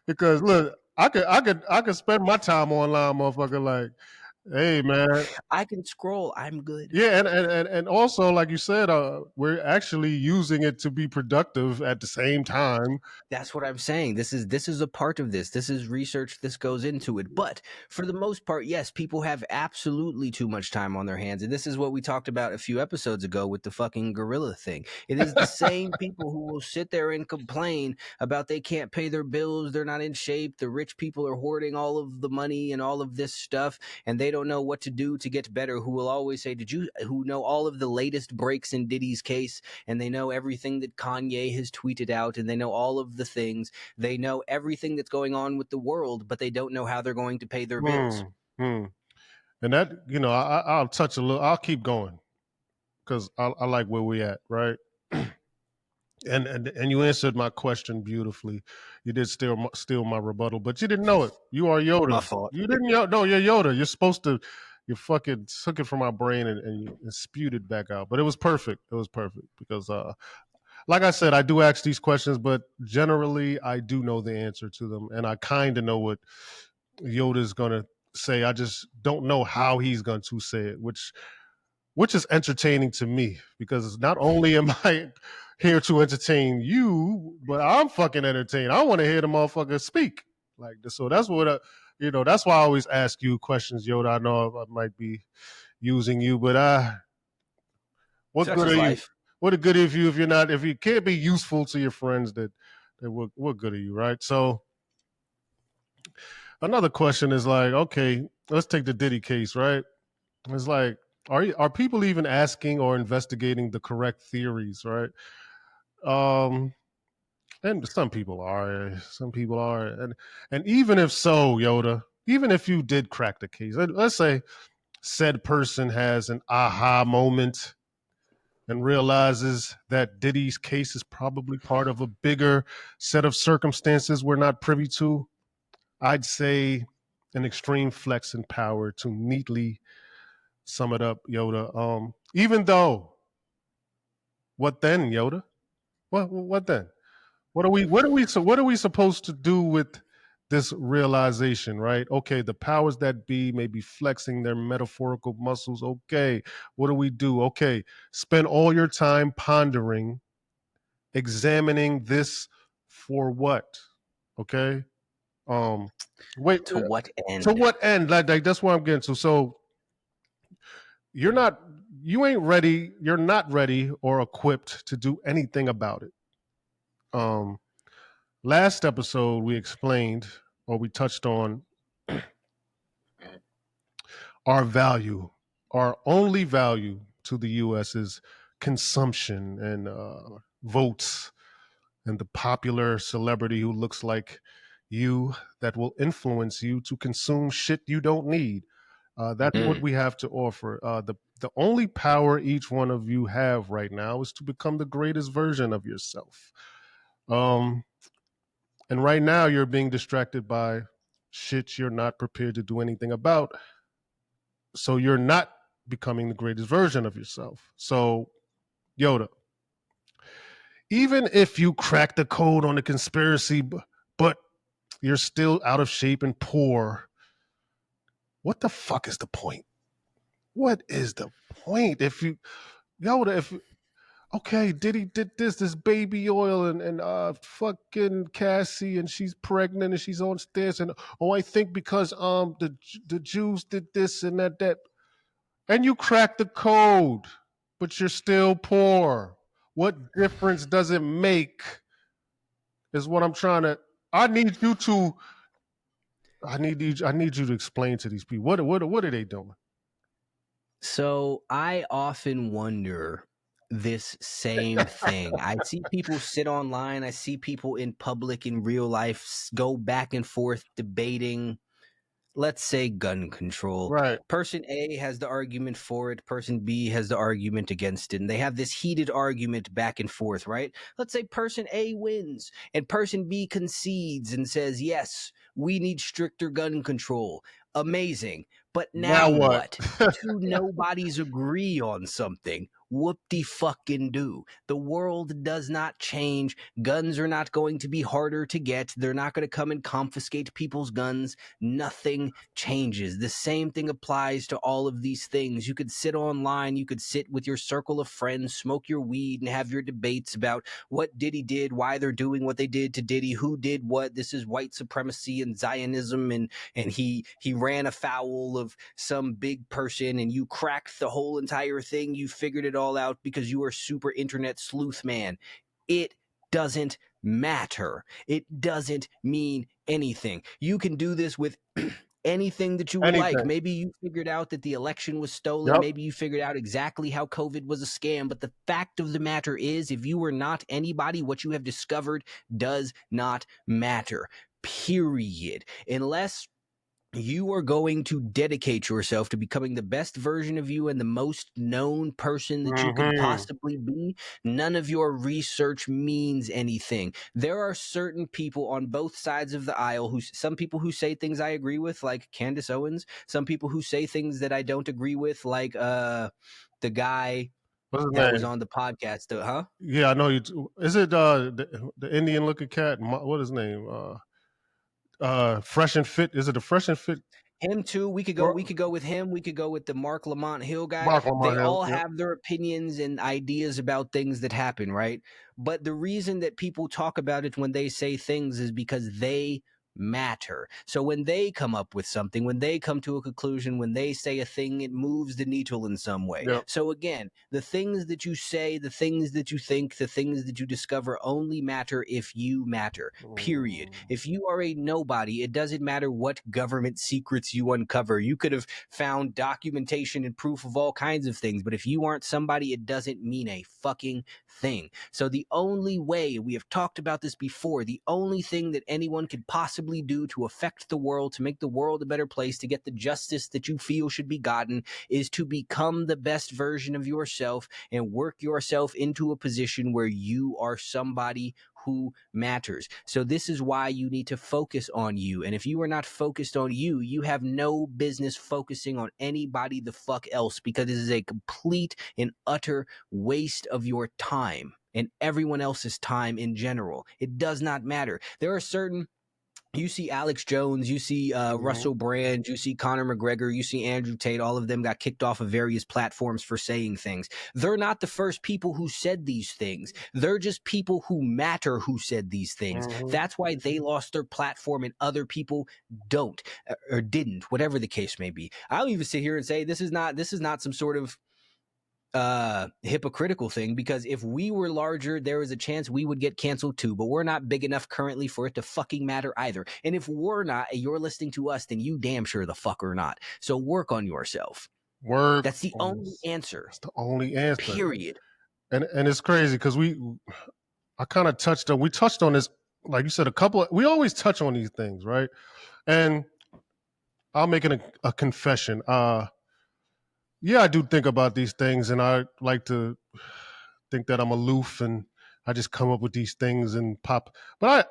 because look, I could spend my time online, motherfucker. Like, Hey, man. I can scroll. I'm good. Yeah, and also, like you said, we're actually using it to be productive at the same time. That's what I'm saying. This is a part of this. This is research. This goes into it. But for the most part, yes, people have absolutely too much time on their hands. And this is what we talked about a few episodes ago with the fucking gorilla thing. It is the same people who will sit there and complain about they can't pay their bills, they're not in shape, the rich people are hoarding all of the money and all of this stuff, and they don't know what to do to get better, who will always say, who know all of the latest breaks in Diddy's case, and they know everything that Kanye has tweeted out, and they know all of the things. They know everything that's going on with the world, but they don't know how they're going to pay their bills. Hmm. And that, I'll touch a little. I'll keep going because I like where we at, right? And you answered my question beautifully. You did steal my rebuttal, but you didn't know it. You are Yoda. My fault. You didn't know. No, you're Yoda. You're supposed to. You fucking took it from my brain and spewed it back out. But it was perfect. It was perfect because, like I said, I do ask these questions, but generally I do know the answer to them, and I kind of know what Yoda's gonna say. I just don't know how he's going to say it, which is entertaining to me because not only am I here to entertain you, but I'm fucking entertained. I want to hear the motherfucker speak like this. So that's what that's why I always ask you questions, Yoda. I know I might be using you, but what Such good is are you? life. What good if you can't be useful to your friends, that what good are you, right? So another question is like, okay, let's take the Diddy case, right? It's like, are people even asking or investigating the correct theories, right? Um, and some people are, and even if so, Yoda, even if you did crack the case, let's say said person has an aha moment and realizes that Diddy's case is probably part of a bigger set of circumstances we're not privy to, I'd say an extreme flex in power to neatly sum it up, Yoda. Even though, what then, Yoda? What then? What are we supposed to do with this realization, right? Okay, the powers that be may be flexing their metaphorical muscles. Okay, what do we do? Okay, spend all your time pondering, examining this for what? Okay. Wait, To what to end? what end? Like that's what I'm getting to. So you're not you ain't ready, you're not ready or equipped to do anything about it. um Last episode we explained, or we touched on, our value, our only value to the US is consumption and votes and the popular celebrity who looks like you that will influence you to consume shit you don't need. That's what we have to offer. The only power each one of you have right now is to become the greatest version of yourself. Um, and right now, you're being distracted by shit you're not prepared to do anything about. So you're not becoming the greatest version of yourself. So, Yoda, even if you crack the code on the conspiracy, but you're still out of shape and poor, what the fuck is the point? What is the point? If you, Yoda, if okay, Diddy did this baby oil and fucking Cassie, and she's pregnant and she's on stairs, and oh, I think because the Jews did this and that, and you crack the code, but you're still poor. What difference does it make? Is what I'm trying to. I need you to. I need you to explain to these people what are they doing? So I often wonder this same thing. I see people sit online, I see people in public in real life go back and forth debating, let's say, gun control. Right. Person A has the argument for it, person B has the argument against it, and they have this heated argument back and forth, right? Let's say person A wins and person B concedes and says, yes, we need stricter gun control. Amazing. But now Now what? what? Two nobodies agree on something. Whoop-de-fucking-do. The world does not change. Guns are not going to be harder to get. They're not going to come and confiscate people's guns. Nothing changes. The same thing applies to all of these things. You could sit online, you could sit with your circle of friends, smoke your weed, and have your debates about what Diddy did, why they're doing what they did to Diddy, who did what. This is white supremacy and Zionism, and he ran afoul of some big person, and you cracked the whole entire thing. You figured it all out because you are super internet sleuth man. It doesn't matter. It doesn't mean anything. You can do this with anything that you would like. Anything. Maybe you figured out that the election was stolen. Yep. Maybe you figured out exactly how COVID was a scam. But the fact of the matter is, if you are not anybody, what you have discovered does not matter. Period. Unless you are going to dedicate yourself to becoming the best version of you and the most known person that you could possibly be, none of your research means anything. There are certain people on both sides of the aisle some people who say things I agree with, like Candace Owens, some people who say things that I don't agree with, like the guy that was on the podcast, huh? Yeah, I know you. Is it the Indian looking cat? What is his name? Fresh and Fit. Is it the Fresh and Fit? Him too. We could go with him. We could go with the Mark Lamont Hill guy. They all have their opinions and ideas about things that happen, right? But the reason that people talk about it when they say things is because they matter. So when they come up with something, when they come to a conclusion, when they say a thing, it moves the needle in some way. Yep. So again, the things that you say, the things that you think, the things that you discover only matter if you matter, period. If you are a nobody, it doesn't matter what government secrets you uncover. You could have found documentation and proof of all kinds of things, but if you aren't somebody, it doesn't mean a fucking thing. So the only way, we have talked about this before, the only thing that anyone could possibly do to affect the world, to make the world a better place, to get the justice that you feel should be gotten, is to become the best version of yourself and work yourself into a position where you are somebody who matters. So this is why you need to focus on you. And if you are not focused on you, you have no business focusing on anybody the fuck else, because this is a complete and utter waste of your time and everyone else's time in general. It does not matter. There are certain, you see Alex Jones, you see Russell Brand, you see Conor McGregor, you see Andrew Tate, all of them got kicked off of various platforms for saying things. They're not the first people who said these things. They're just people who matter who said these things. That's why they lost their platform and other people don't or didn't, whatever the case may be. I'll even sit here and say this is not some sort of hypocritical thing, because if we were larger, there is a chance we would get canceled too, but we're not big enough currently for it to fucking matter either. And if we're not, and you're listening to us, then you damn sure the fuck are not. So work on yourself. That's the only answer. That's the only answer. Period. And it's crazy because we touched on this, like you said, we always touch on these things, right? And I'll make it a confession. Yeah, I do think about these things, and I like to think that I'm aloof and I just come up with these things and pop. But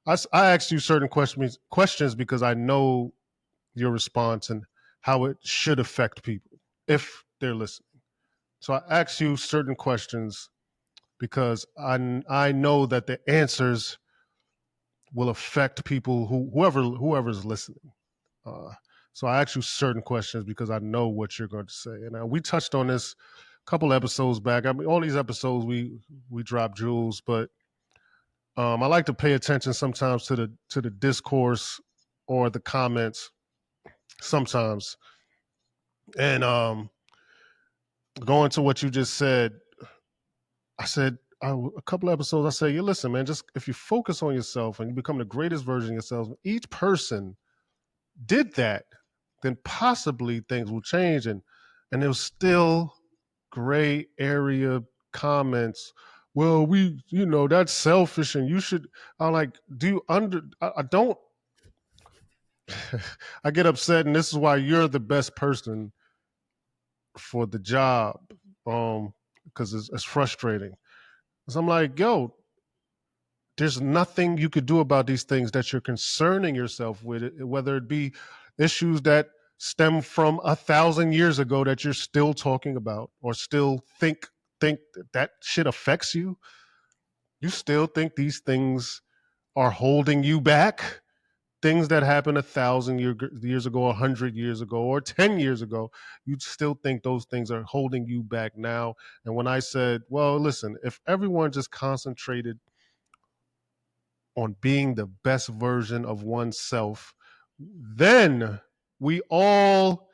I asked you certain questions because I know your response and how it should affect people if they're listening. So I asked you certain questions because I know that the answers will affect people whoever's listening. So I asked you certain questions because I know what you're going to say. And we touched on this a couple episodes back. I mean, all these episodes we drop jewels, but I like to pay attention sometimes to the discourse or the comments sometimes. And going to what you just said, I said a couple episodes, I said, listen, man, just if you focus on yourself and you become the greatest version of yourself, each person did that, then possibly things will change. And there was still gray area comments. Well, that's selfish and you should, I'm like, I don't, I get upset, and this is why you're the best person for the job, because it's frustrating. So I'm like, yo, there's nothing you could do about these things that you're concerning yourself with, whether it be issues that stem from 1,000 years ago that you're still talking about or still think think that shit affects you? You still think these things are holding you back? Things that happened 1,000 years ago, 100 years ago, or 10 years ago, you still think those things are holding you back now. And when I said, well, listen, if everyone just concentrated on being the best version of oneself, then we all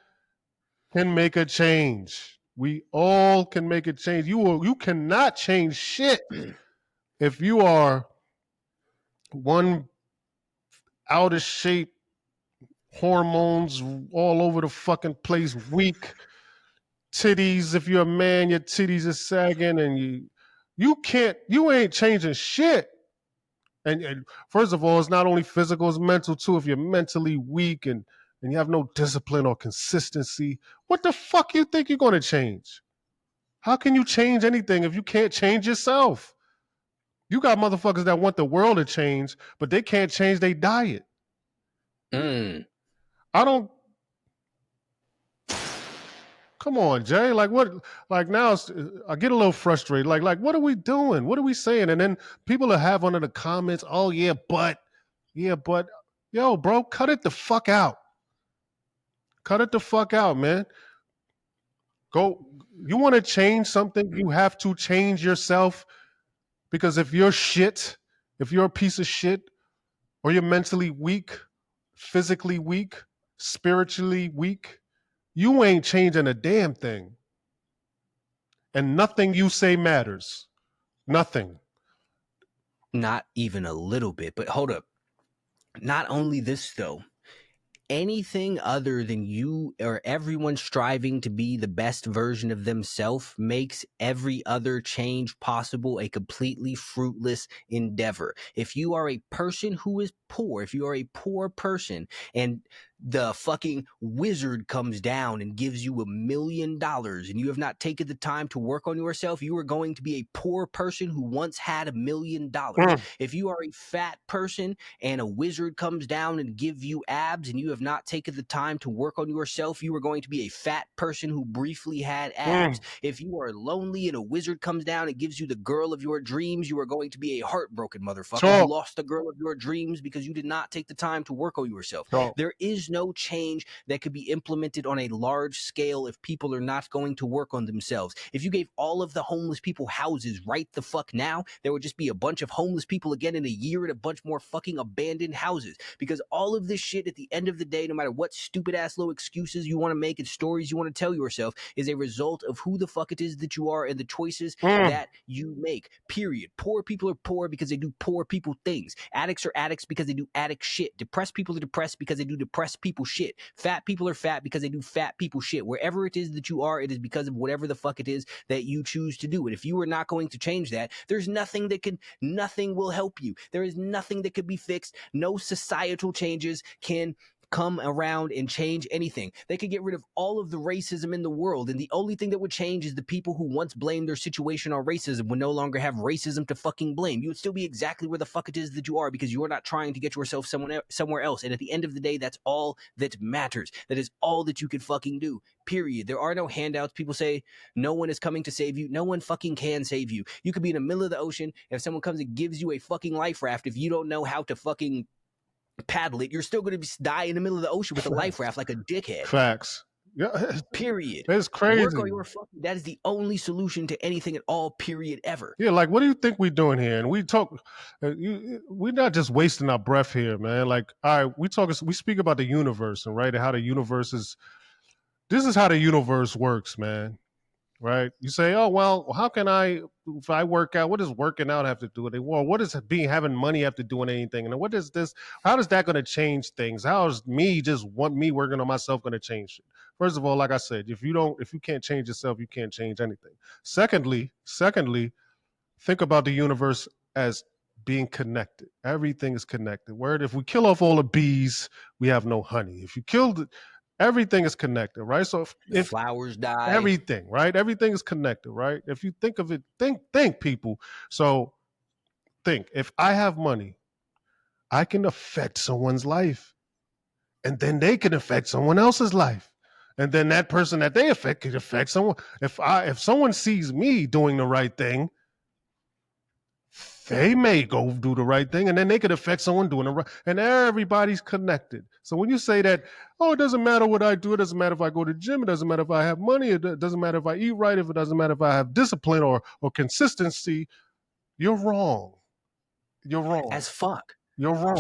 can make a change. We all can make a change. You cannot change shit if you are one out of shape, hormones all over the fucking place, weak titties. If you're a man, your titties are sagging, and you ain't changing shit. And first of all, it's not only physical, it's mental too. If you're mentally weak and you have no discipline or consistency, what the fuck you think you're going to change? How can you change anything if you can't change yourself? You got motherfuckers that want the world to change, but they can't change their diet. I don't. Come on, Jay. Like what? Like now, I get a little frustrated. Like what are we doing? What are we saying? And then people will have under the comments, "Oh yeah, but, yo, bro, cut it the fuck out. Cut it the fuck out, man. Go. You want to change something? You have to change yourself. Because if you're shit, if you're a piece of shit, or you're mentally weak, physically weak, spiritually weak, you ain't changing a damn thing. And nothing you say matters. Nothing. Not even a little bit. But hold up. Not only this, though. Anything other than you or everyone striving to be the best version of themselves makes every other change possible a completely fruitless endeavor. If you are a person who is poor, if you are a poor person and the fucking wizard comes down and gives you $1 million and you have not taken the time to work on yourself, you are going to be a poor person who once had $1 million. If you are a fat person and a wizard comes down and give you abs and you have not taken the time to work on yourself, you are going to be a fat person who briefly had abs. If you are lonely and a wizard comes down and gives you the girl of your dreams, you are going to be a heartbroken motherfucker who lost the girl of your dreams because you did not take the time to work on yourself. There is no change that could be implemented on a large scale if people are not going to work on themselves. If you gave all of the homeless people houses right the fuck now, there would just be a bunch of homeless people again in a year and a bunch more fucking abandoned houses. Because all of this shit at the end of the day, no matter what stupid ass little excuses you want to make and stories you want to tell yourself, is a result of who the fuck it is that you are and the choices that you make. Period. Poor people are poor because they do poor people things. Addicts are addicts because they do addict shit. Depressed people are depressed because they do depressed people shit. Fat people are fat because they do fat people shit. Wherever it is that you are, it is because of whatever the fuck it is that you choose to do. And if you are not going to change that, there's nothing will help you. There is nothing that could be fixed. No societal changes can come around and change anything. They could get rid of all of the racism in the world, and the only thing that would change is the people who once blamed their situation on racism would no longer have racism to fucking blame. You would still be exactly where the fuck it is that you are because you are not trying to get yourself somewhere else. And at the end of the day, that's all that matters. That is all that you can fucking do. Period. There are no handouts. People say no one is coming to save you. No one fucking can save you. You could be in the middle of the ocean. If someone comes and gives you a fucking life raft, if you don't know how to fucking paddle it, you're still going to die in the middle of the ocean with a life raft like a dickhead. Facts. Yeah. Period. It's crazy. Work on your fucking, that is the only solution to anything at all, period, ever. Yeah, like what do you think we're doing here? And we talk, we're not just wasting our breath here, man. Like, all right, we speak about the universe, and right, and how the universe is. This is how the universe works, man. Right? You say, oh well, how can if I work out? What does working out have to do with it? Well, what does having money have to do with anything? And what is this? How is that going to change things? How is me working on myself going to change it? First of all, like I said, if you can't change yourself, you can't change anything. Secondly, think about the universe as being connected. Everything is connected. Where if we kill off all the bees, we have no honey. If you killed everything is connected, right? So if flowers die, everything, right? Everything is connected, right? If you think of it, think people. So think, if I have money, I can affect someone's life, and then they can affect someone else's life. And then that person that they affect could affect someone. If someone sees me doing the right thing, they may go do the right thing, and then they could affect someone doing the right, and everybody's connected. So when you say that, oh, it doesn't matter what I do, it doesn't matter if I go to the gym, it doesn't matter if I have money, it doesn't matter if I eat right, if it doesn't matter if I have discipline or consistency, you're wrong. You're wrong. As fuck. You're wrong.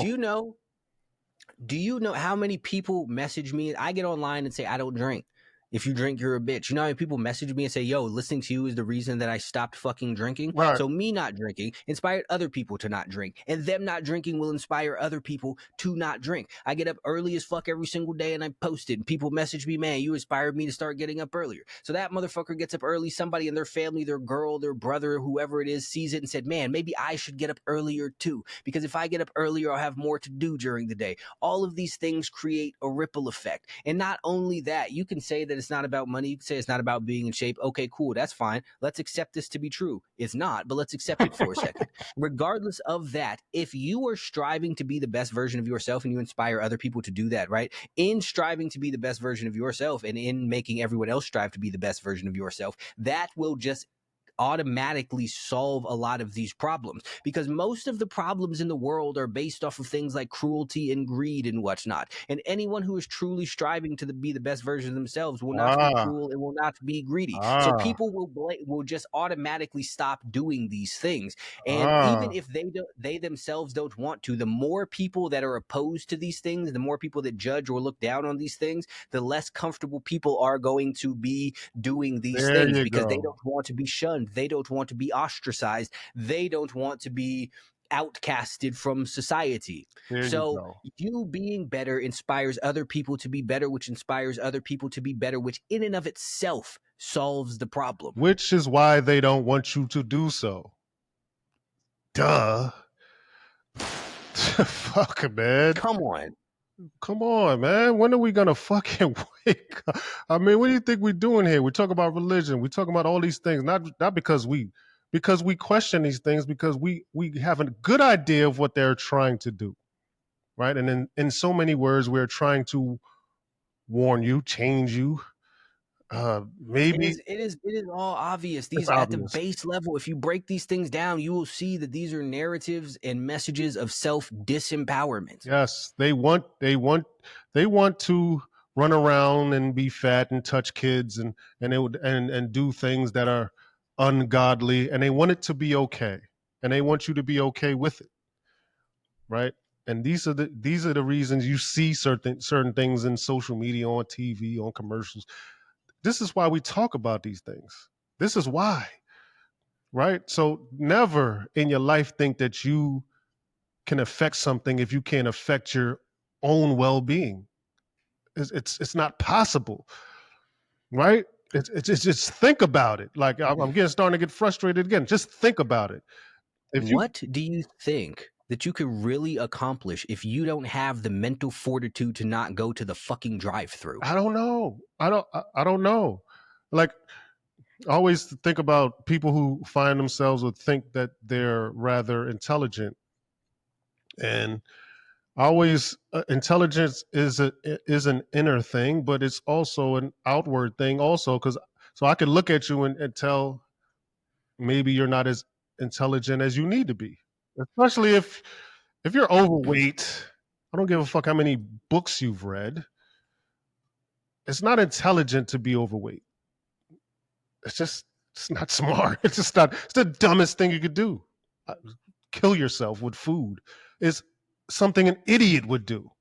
Do you know how many people message me? I get online and say, I don't drink. If you drink, you're a bitch. You know how many people message me and say, yo, listening to you is the reason that I stopped fucking drinking? Right. So me not drinking inspired other people to not drink. And them not drinking will inspire other people to not drink. I get up early as fuck every single day and I post it. And people message me, man, you inspired me to start getting up earlier. So that motherfucker gets up early. Somebody in their family, their girl, their brother, whoever it is, sees it and said, man, maybe I should get up earlier too. Because if I get up earlier, I'll have more to do during the day. All of these things create a ripple effect. And not only that, you can say that it's not about money. You can say it's not about being in shape. Okay, cool. That's fine. Let's accept this to be true. It's not, but let's accept it for a second. Regardless of that, if you are striving to be the best version of yourself and you inspire other people to do that, right? In striving to be the best version of yourself and in making everyone else strive to be the best version of yourself, that will just automatically solve a lot of these problems, because most of the problems in the world are based off of things like cruelty and greed and whatnot. And anyone who is truly striving to be the best version of themselves will not be cruel and will not be greedy. So people will just automatically stop doing these things. And even if they themselves don't want to, the more people that are opposed to these things, the more people that judge or look down on these things, the less comfortable people are going to be doing these things, because they don't want to be shunned. They don't want to be ostracized. They don't want to be outcasted from society. So you being better inspires other people to be better, which inspires other people to be better, which in and of itself solves the problem. Which is why they don't want you to do so. Duh. Fuck, man. Come on, man. When are we going to fucking wake up? I mean, what do you think we're doing here? We talk about religion. We talk about all these things, not because we question these things, because we have a good idea of what they're trying to do, right? And in so many words, we're trying to warn you, change you. Maybe it is all obvious. These at the base level, if you break these things down, you will see that these are narratives and messages of self disempowerment. Yes, they want to run around and be fat and touch kids and do things that are ungodly, and they want it to be okay, and they want you to be okay with it, right? And these are the reasons you see certain things in social media, on TV, on commercials. This is why we talk about these things. This is why, right? So never in your life think that you can affect something if you can't affect your own well-being. It's not possible, right? It's just think about it. Like I'm starting to get frustrated again. Just think about it. What do you think that you could really accomplish if you don't have the mental fortitude to not go to the fucking drive-through? I don't know. I don't know. Like, I always think about people who find themselves or think that they're rather intelligent, and always intelligence is an inner thing, but it's also an outward thing also, because so I could look at you and tell maybe you're not as intelligent as you need to be, especially if you're overweight. I don't give a fuck how many books you've read. It's not intelligent to be overweight. It's not smart. It's the dumbest thing you could do. Kill yourself with food. It's something an idiot would do.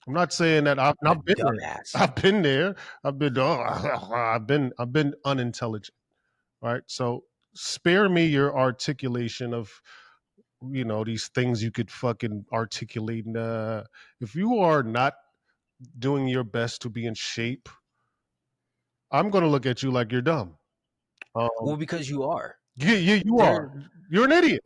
I'm not saying that I've been there. I've been there. I've been unintelligent. Right. So spare me your articulation of, these things you could fucking articulate. If you are not doing your best to be in shape, I'm going to look at you like you're dumb. Well, because you are. You are. You're an idiot.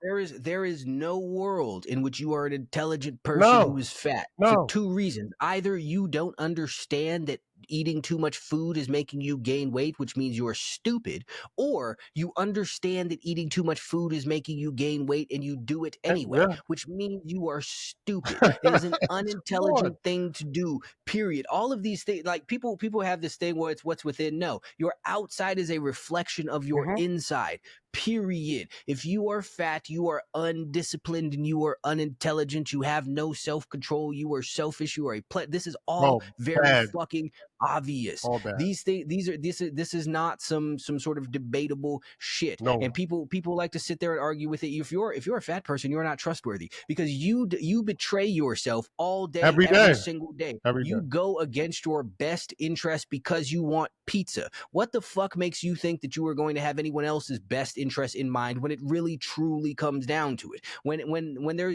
There is no world in which you are an intelligent person who is fat, for two reasons. Either you don't understand that eating too much food is making you gain weight, which means you're stupid, or you understand that eating too much food is making you gain weight and you do it anyway, Yeah. which means you are stupid. It is an unintelligent thing to do, period. All of these things, like people have this thing where it's what's within. No, your outside is a reflection of your inside. Period. If you are fat, you are undisciplined and you are unintelligent. You have no self-control. You are selfish. You are this is all very fucking obvious. All bad. These things, this is not some sort of debatable shit. No. And people like to sit there and argue with it. If you're a fat person, you're not trustworthy because you betray yourself all day, every single day. You go against your best interest because you want pizza. What the fuck makes you think that you are going to have anyone else's best interest in mind when it really truly comes down to it? When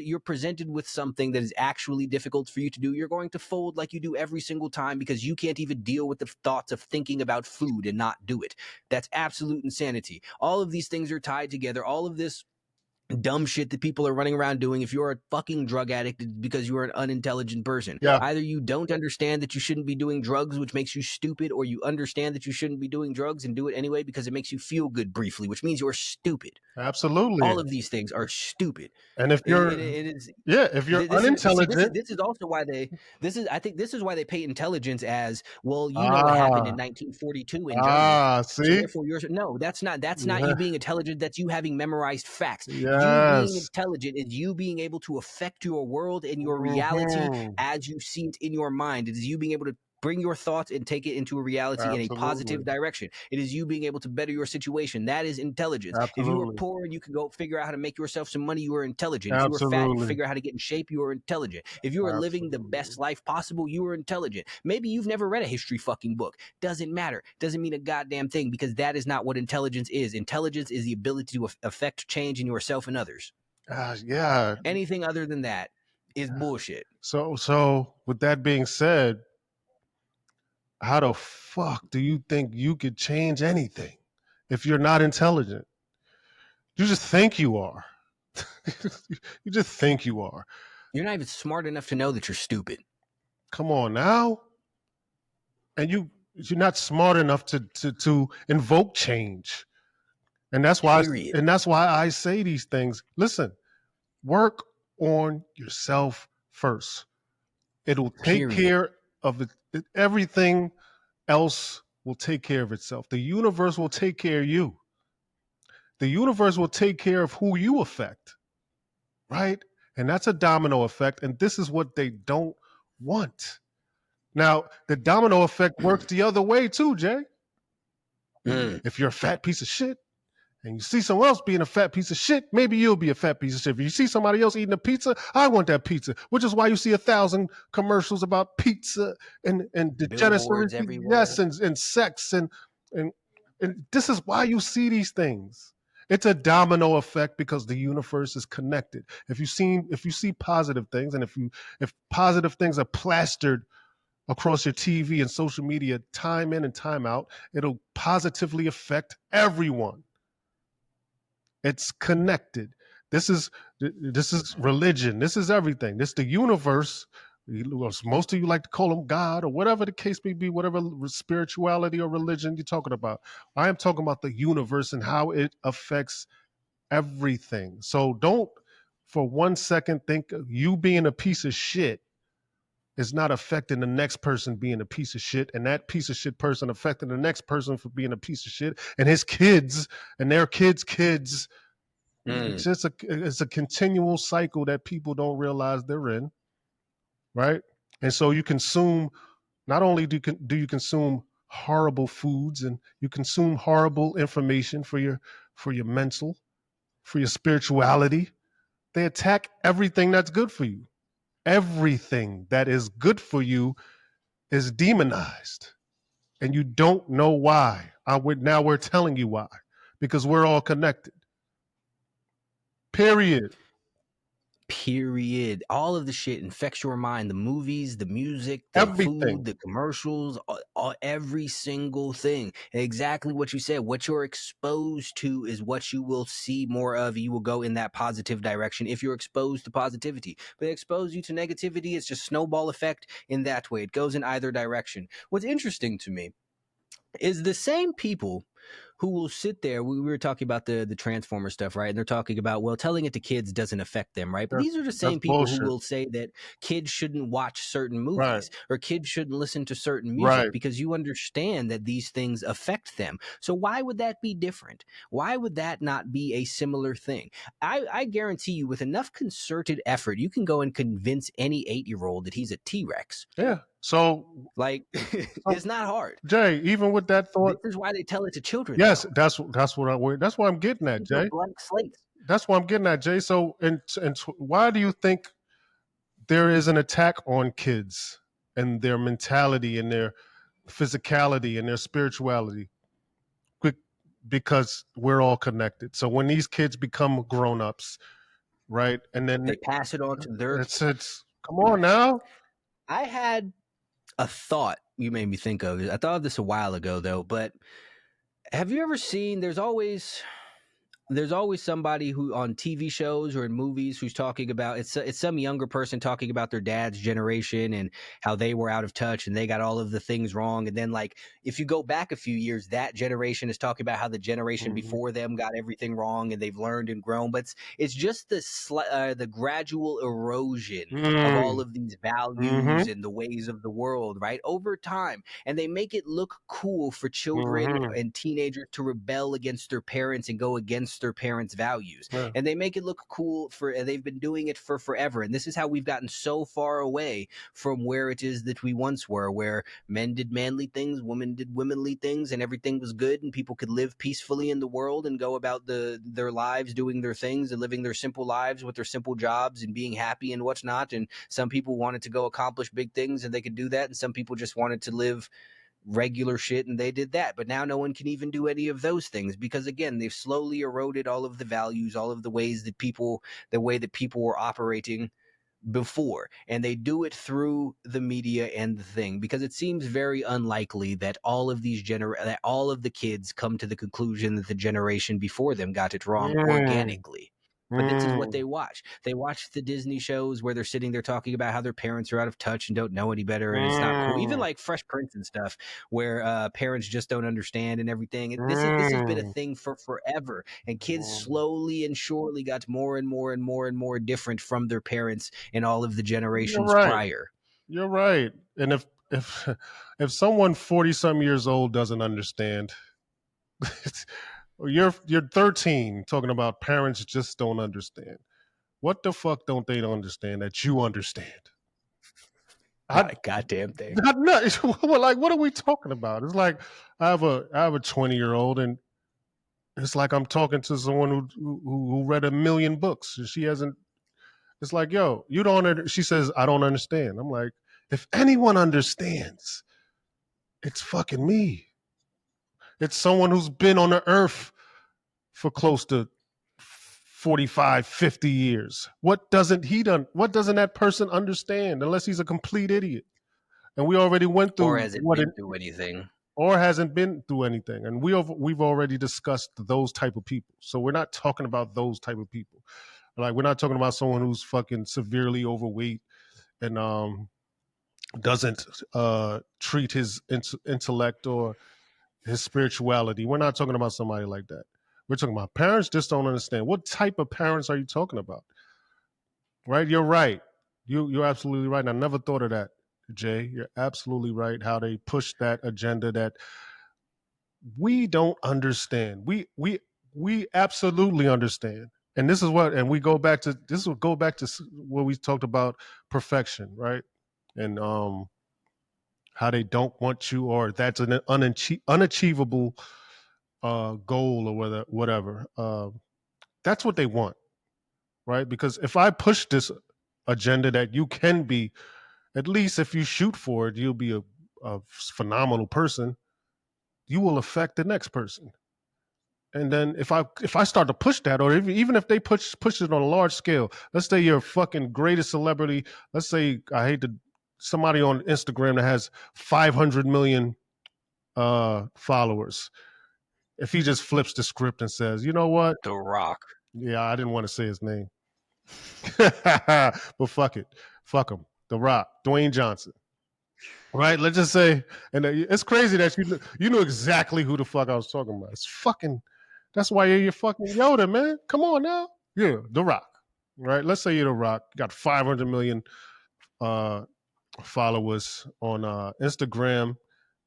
you're presented with something that is actually difficult for you to do, you're going to fold like you do every single time because you can't even deal with the thoughts of thinking about food and not do it. That's absolute insanity. All of these things are tied together. All of this dumb shit that people are running around doing. If you're a fucking drug addict, it's because you're an unintelligent person. Yeah. Either you don't understand that you shouldn't be doing drugs, which makes you stupid, or you understand that you shouldn't be doing drugs and do it anyway because it makes you feel good briefly, which means you're stupid. Absolutely. All of these things are stupid. And if you're if you're unintelligent, this is also why I think this is why they pay intelligence as, well, you know what happened in 1942 in Germany. See? So therefore no, that's not you being intelligent, that's you having memorized facts. Yes. You being intelligent is you being able to affect your world and your reality as you see it in your mind. It is you being able to bring your thoughts and take it into a reality in a positive direction. It is you being able to better your situation. That is intelligence. If you are poor and you can go figure out how to make yourself some money, you are intelligent. If you are fat and figure out how to get in shape, you are intelligent. If you are living the best life possible, you are intelligent. Maybe you've never read a history fucking book. Doesn't matter. Doesn't mean a goddamn thing, because that is not what intelligence is. Intelligence is the ability to affect change in yourself and others. Yeah. Anything other than that is bullshit. So with that being said, how the fuck do you think you could change anything if you're not intelligent? You just think you are. You just think you are. You're not even smart enough to know that you're stupid. Come on now. And you're not smart enough to invoke change. And that's why I say these things. Listen, work on yourself first. It'll take care of everything else will take care of itself. The universe will take care of you. The universe will take care of who you affect, right? And that's a domino effect. And this is what they don't want. Now, the domino effect works the other way too, Jay. If you're a fat piece of shit, and you see someone else being a fat piece of shit, maybe you'll be a fat piece of shit. If you see somebody else eating a pizza, I want that pizza, which is why you see 1,000 commercials about pizza and degeneracy, yes, and sex, and this is why you see these things. It's a domino effect because the universe is connected. If you see positive things, and if positive things are plastered across your TV and social media time in and time out, it'll positively affect everyone. It's connected. This is religion. This is everything. This is the universe. Most of you like to call them God or whatever the case may be, whatever spirituality or religion you're talking about. I am talking about the universe and how it affects everything. So don't for 1 second think you being a piece of shit is not affecting the next person being a piece of shit, and that piece of shit person affecting the next person for being a piece of shit, and his kids and their kids' kids. It's just a continual cycle that people don't realize they're in, right? And so you consume, not only do you consume horrible foods, and you consume horrible information for your mental, for your spirituality. They attack everything that's good for you. Everything that is good for you is demonized, and you don't know why. Now we're telling you why, because we're all connected. Period. Period. All of the shit infects your mind. The movies, the music, the Everything. food, the commercials, every single thing. And exactly what you said. What you're exposed to is what you will see more of. You will go in that positive direction if you're exposed to positivity. But they expose you to negativity, it's just snowball effect in that way. It goes in either direction. What's interesting to me is the same people who will sit there. We were talking about the Transformer stuff, right? And they're talking about, well, telling it to kids doesn't affect them, right? But these are the That's same people who bullshit. will say that kids shouldn't watch certain Right. movies or kids shouldn't listen to certain music Right. because you understand that these things affect them. So why would that be different? Why would that not be a similar thing? I guarantee you, with enough concerted effort, you can go and convince any 8-year-old that he's a T-Rex. Yeah. So, Like, it's not hard. Jay, even with that thought, This is why they tell it to children. yes, Though. that's what I'm getting at, People are Jay. blank slates. That's what I'm getting at, Jay. So, and why do you think there is an attack on kids and their mentality and their physicality and their spirituality? Because we're all connected. So when these kids become grown-ups, right, and then They pass it on to their. it's come on now. I had a thought you made me think of. I thought of this a while ago, though. But have you ever seen? There's always somebody who on TV shows or in movies who's talking about it's some younger person talking about their dad's generation and how they were out of touch and they got all of the things wrong. And then, like, if you go back a few years, that generation is talking about how the generation before them got everything wrong and they've learned and grown. But it's just the gradual erosion of all of these values and the ways of the world, right, over time. And they make it look cool for children and teenagers to rebel against their parents and go against their parents' values. Yeah. And they make it look cool they've been doing it for forever. And this is how we've gotten so far away from where it is that we once were, where men did manly things, women did womanly things, and everything was good, and people could live peacefully in the world and go about their lives doing their things and living their simple lives with their simple jobs and being happy and what's not. And some people wanted to go accomplish big things and they could do that, and some people just wanted to live regular shit and they did that. But now no one can even do any of those things because, again, they've slowly eroded all of the values, all of the ways that the way that people were operating before. And they do it through the media and the thing, because it seems very unlikely that all of the kids come to the conclusion that the generation before them got it wrong organically. But this is what they watch. They watch the Disney shows where they're sitting there talking about how their parents are out of touch and don't know any better, and it's not cool. Even like Fresh Prince and stuff, where parents just don't understand and everything. This has been a thing for forever, and kids slowly and surely got more and more and more and more different from their parents in all of the generations prior. You're right. And if someone 40-some years old doesn't understand, you're 13 talking about parents just don't understand. What the fuck don't they understand that you understand? Goddamn thing. Well, like, what are we talking about? It's like I have a 20-year-old, and it's like I'm talking to someone who read 1 million books. She hasn't. It's like, yo, you don't. She says, I don't understand. I'm like, if anyone understands, it's fucking me. It's someone who's been on the earth for close to 45, 50 years. What doesn't that person understand unless he's a complete idiot? And we already went through, or hasn't been through anything. Or hasn't been through anything. And we've already discussed those type of people. So we're not talking about those type of people. Like, we're not talking about someone who's fucking severely overweight and doesn't treat his intellect or his spirituality. We're not talking about somebody like that. We're talking about parents just don't understand. What type of parents are you talking about? Right? You're right. You're absolutely right. And I never thought of that, Jay. You're absolutely right. How they push that agenda that we don't understand. We absolutely understand. And this is what, and we go back to, this will go back to what we talked about, perfection, right? And how they don't want you, or that's an unachievable goal or whatever. That's what they want, right? Because if I push this agenda that you can be, at least if you shoot for it, you'll be a phenomenal person, you will affect the next person. And then if I start to push that, or even if they push it on a large scale, let's say you're a fucking greatest celebrity. Let's say somebody on Instagram that has 500 million followers. If he just flips the script and says, you know what? The Rock. Yeah, I didn't want to say his name, but fuck it, fuck him. The Rock, Dwayne Johnson. Right? Let's just say, and it's crazy that you know exactly who the fuck I was talking about. It's fucking. That's why you're fucking Yoda, man. Come on now. Yeah, The Rock. Right? Let's say you're The Rock. You got 500 million followers on Instagram,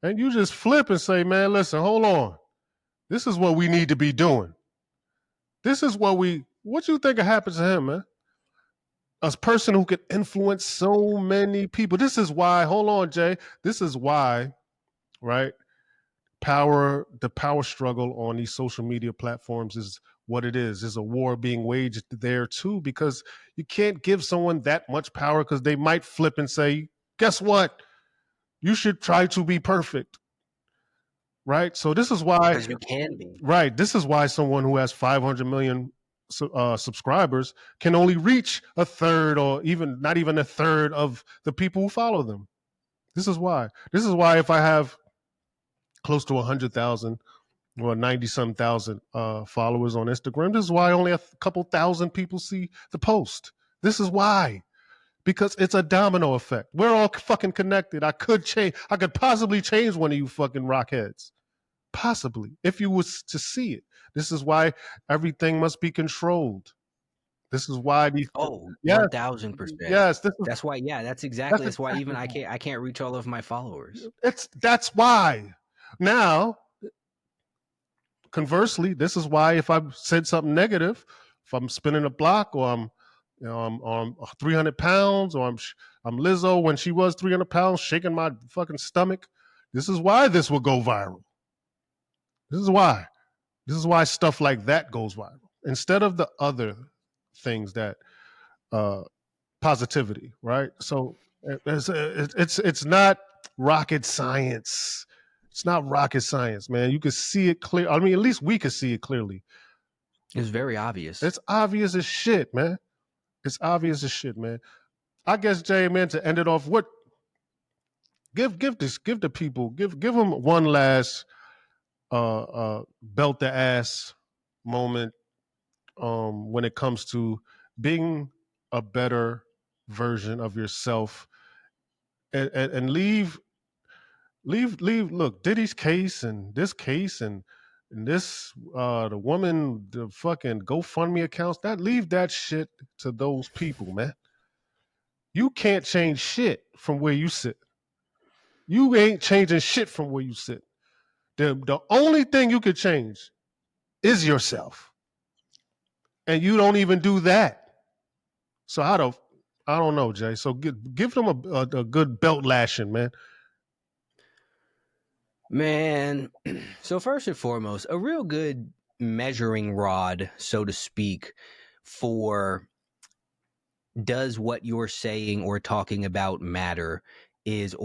and you just flip and say, man, listen, hold on. This is what we need to be doing. This is what you think happens to him, man? A person who could influence so many people. This is why, hold on, Jay. This is why, right? The power struggle on these social media platforms is what it is. There's a war being waged there too, because you can't give someone that much power because they might flip and say, guess what? You should try to be perfect. Right? So this is why. Because you can be. Right. This is why someone who has 500 million subscribers can only reach a third, or even not even a third of the people who follow them. This is why. This is why if I have close to 100,000 or 90-some thousand followers on Instagram, this is why only a couple thousand people see the post. This is why. Because it's a domino effect. We're all fucking connected. I could possibly change one of you fucking rockheads. Possibly, if you was to see it. This is why everything must be controlled. This is why these. Oh, yeah, 1,000%. Yes, that's why. Yeah, that's why even I can't reach all of my followers. That's why. Now, conversely, this is why if I said something negative, if I'm spinning a block, or I'm 300 pounds, or I'm Lizzo when she was 300 pounds, shaking my fucking stomach. This is why this will go viral. This is why stuff like that goes viral instead of the other things that positivity, right? So it's not rocket science. It's not rocket science, man. You can see it clear. I mean, at least we can see it clearly. It's very obvious. It's obvious as shit, man. It's obvious as shit, man. I guess, Jay, man, to end it off, what give the people, give them one last belt the ass moment when it comes to being a better version of yourself, and leave look, Diddy's case and this case and this the woman, the fucking GoFundMe accounts, leave that shit to those people, man. You can't change shit from where you sit. You ain't changing shit from where you sit. The only thing you could change is yourself. And you don't even do that. So I don't know, Jay. So give them a good belt lashing, man. Man, so first and foremost, a real good measuring rod, so to speak, for does what you're saying or talking about matter is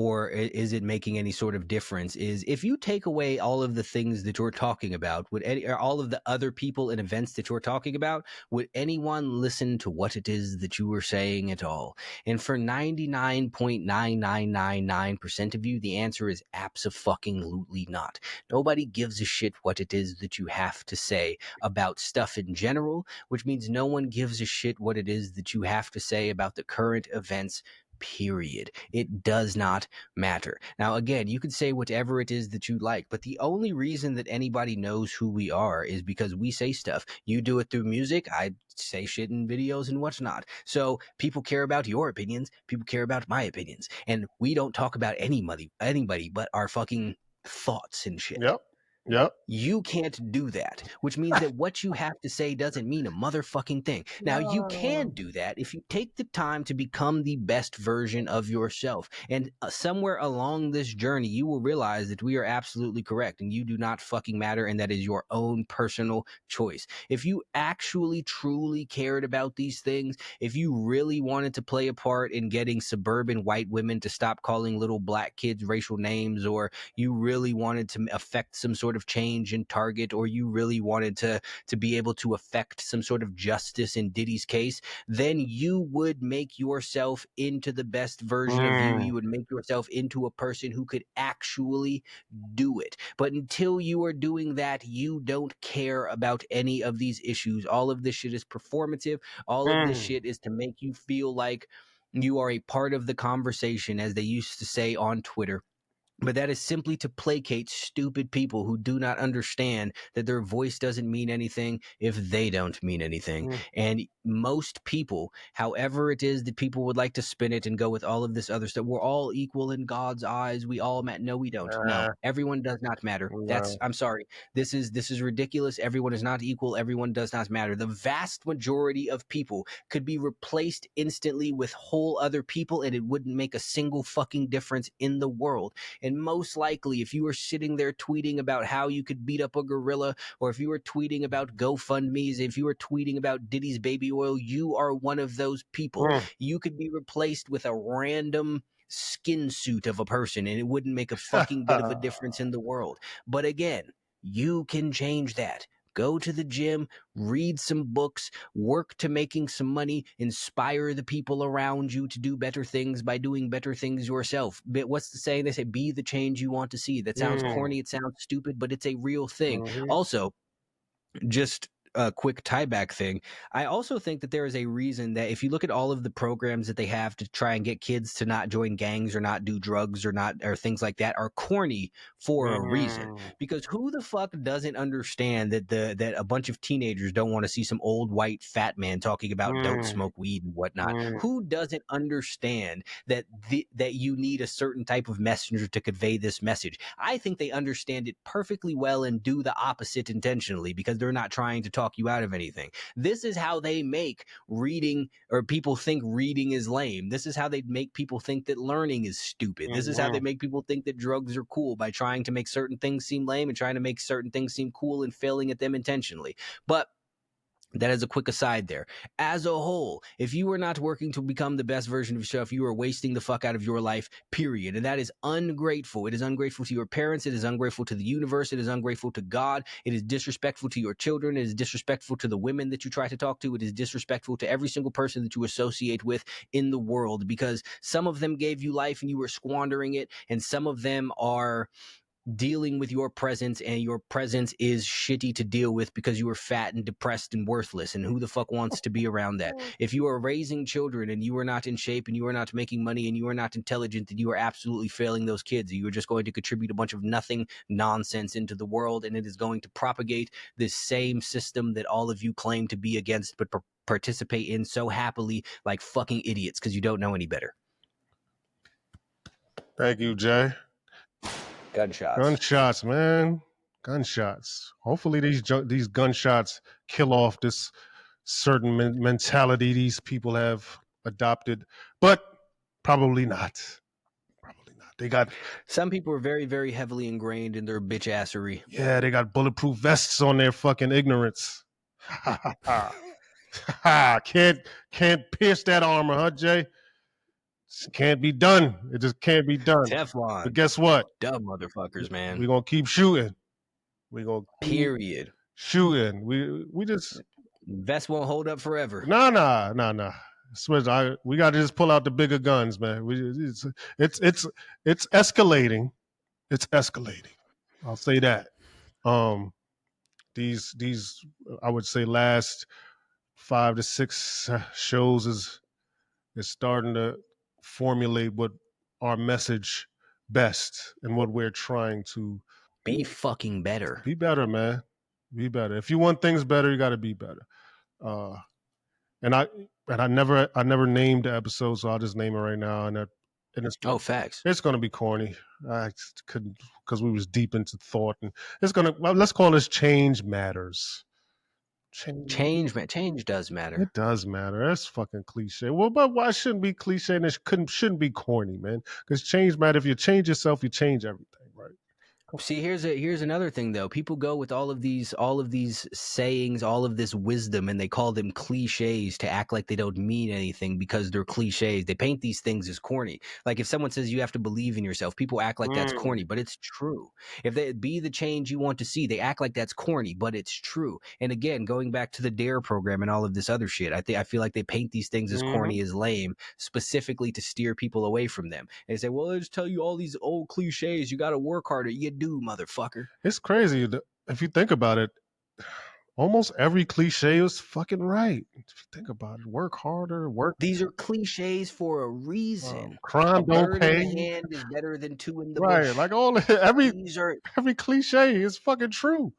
it making any sort of difference, is if you take away all of the things that you're talking about, or all of the other people and events that you're talking about, would anyone listen to what it is that you were saying at all? And for 99.9999% of you, the answer is abso-fucking-lutely not. Nobody gives a shit what it is that you have to say about stuff in general, which means no one gives a shit what it is that you have to say about the current events, period. It does not matter. Now, again, you could say whatever it is that you like, but the only reason that anybody knows who we are is because we say stuff. You do it through music. I say shit in videos and whatnot. So people care about your opinions. People care about my opinions. And we don't talk about anybody but our fucking thoughts and shit. Yep. You can't do that, which means that what you have to say doesn't mean a motherfucking thing. Now, you can do that if you take the time to become the best version of yourself. And somewhere along this journey, you will realize that we are absolutely correct and you do not fucking matter, and that is your own personal choice. If you actually truly cared about these things, if you really wanted to play a part in getting suburban white women to stop calling little black kids racial names, or you really wanted to affect some sort sort of change in Target, or you really wanted to be able to affect some sort of justice in Diddy's case, then you would make yourself into the best version of you. You would make yourself into a person who could actually do it. But until you are doing that, you don't care about any of these issues. All of this shit is performative. All of this shit is to make you feel like you are a part of the conversation, as they used to say on Twitter. But that is simply to placate stupid people who do not understand that their voice doesn't mean anything if they don't mean anything. And most people, however it is that people would like to spin it and go with all of this other stuff, we're all equal in God's eyes. We all matter. No, we don't. No, everyone does not matter. I'm sorry. This is ridiculous. Everyone is not equal. Everyone does not matter. The vast majority of people could be replaced instantly with whole other people, and it wouldn't make a single fucking difference in the world. And most likely, if you were sitting there tweeting about how you could beat up a gorilla, or if you were tweeting about GoFundMe's, if you were tweeting about Diddy's baby oil, you are one of those people. You could be replaced with a random skin suit of a person, and it wouldn't make a fucking bit of a difference in the world. But again, you can change that. Go to the gym, read some books, work to making some money, inspire the people around you to do better things by doing better things yourself. But what's the saying? They say, be the change you want to see. That sounds corny, it sounds stupid, but it's a real thing. Also, just a quick tieback thing. I also think that there is a reason that if you look at all of the programs that they have to try and get kids to not join gangs or not do drugs or things like that are corny for a reason. Because who the fuck doesn't understand that a bunch of teenagers don't want to see some old white fat man talking about don't smoke weed and whatnot? Who doesn't understand that that you need a certain type of messenger to convey this message? I think they understand it perfectly well and do the opposite intentionally, because they're not trying to talk you out of anything. This is how they make reading, or people think reading is lame. This is how they make people think that learning is stupid. This is how they make people think that drugs are cool, by trying to make certain things seem lame and trying to make certain things seem cool and failing at them intentionally. But that is a quick aside there. As a whole, if you are not working to become the best version of yourself, you are wasting the fuck out of your life, period. And that is ungrateful. It is ungrateful to your parents. It is ungrateful to the universe. It is ungrateful to God. It is disrespectful to your children. It is disrespectful to the women that you try to talk to. It is disrespectful to every single person that you associate with in the world, because some of them gave you life and you were squandering it, and some of them are dealing with your presence, and your presence is shitty to deal with because you are fat and depressed and worthless, and who the fuck wants to be around that? If you are raising children and you are not in shape and you are not making money and you are not intelligent, then you are absolutely failing those kids. You are just going to contribute a bunch of nothing nonsense into the world, and it is going to propagate this same system that all of you claim to be against but participate in so happily like fucking idiots because you don't know any better. Thank you, Jay. Gunshots, man. Gunshots. Hopefully these gunshots kill off this certain mentality these people have adopted, but probably not. Probably not. They got some people are very, very heavily ingrained in their bitch assery. Yeah, they got bulletproof vests on their fucking ignorance. Can't pierce that armor, huh, Jay? Can't be done. It just can't be done. Teflon. But guess what? Dumb motherfuckers, man. We're gonna keep shooting. We're gonna keep shooting. We just vest won't hold up forever. Nah. We gotta just pull out the bigger guns, man. It's escalating. It's escalating. I'll say that. These I would say last 5 to 6 shows is starting to formulate what our message best and what we're trying to be fucking better. Be better, man. Be better. If you want things better, you got to be better. And I never named the episode, so I'll just name it right now. And it's facts. It's gonna be corny. I couldn't, because we was deep into thought, and let's call this Change Matters. Change does matter. It does matter. That's fucking cliche. Well, but why shouldn't be cliche and it shouldn't be corny, man? Because change matters. If you change yourself, you change everything, right? See, here's another thing though. People go with all of these sayings, all of this wisdom, and they call them cliches to act like they don't mean anything because they're cliches. They paint these things as corny. Like if someone says you have to believe in yourself, people act like that's corny, but it's true. If they be the change you want to see, they act like that's corny, but it's true. And again, going back to the DARE program and all of this other shit, I feel like they paint these things as corny, as lame, specifically to steer people away from them. And they say, well, I just tell you all these old cliches. You got to work harder. You do, motherfucker. It's crazy if you think about it. Almost every cliche is fucking right. If you think about it, work harder, work. These are cliches for a reason. Crime A don't bird pay. in the hand is better than two in the Right, bush. like every cliche is fucking true.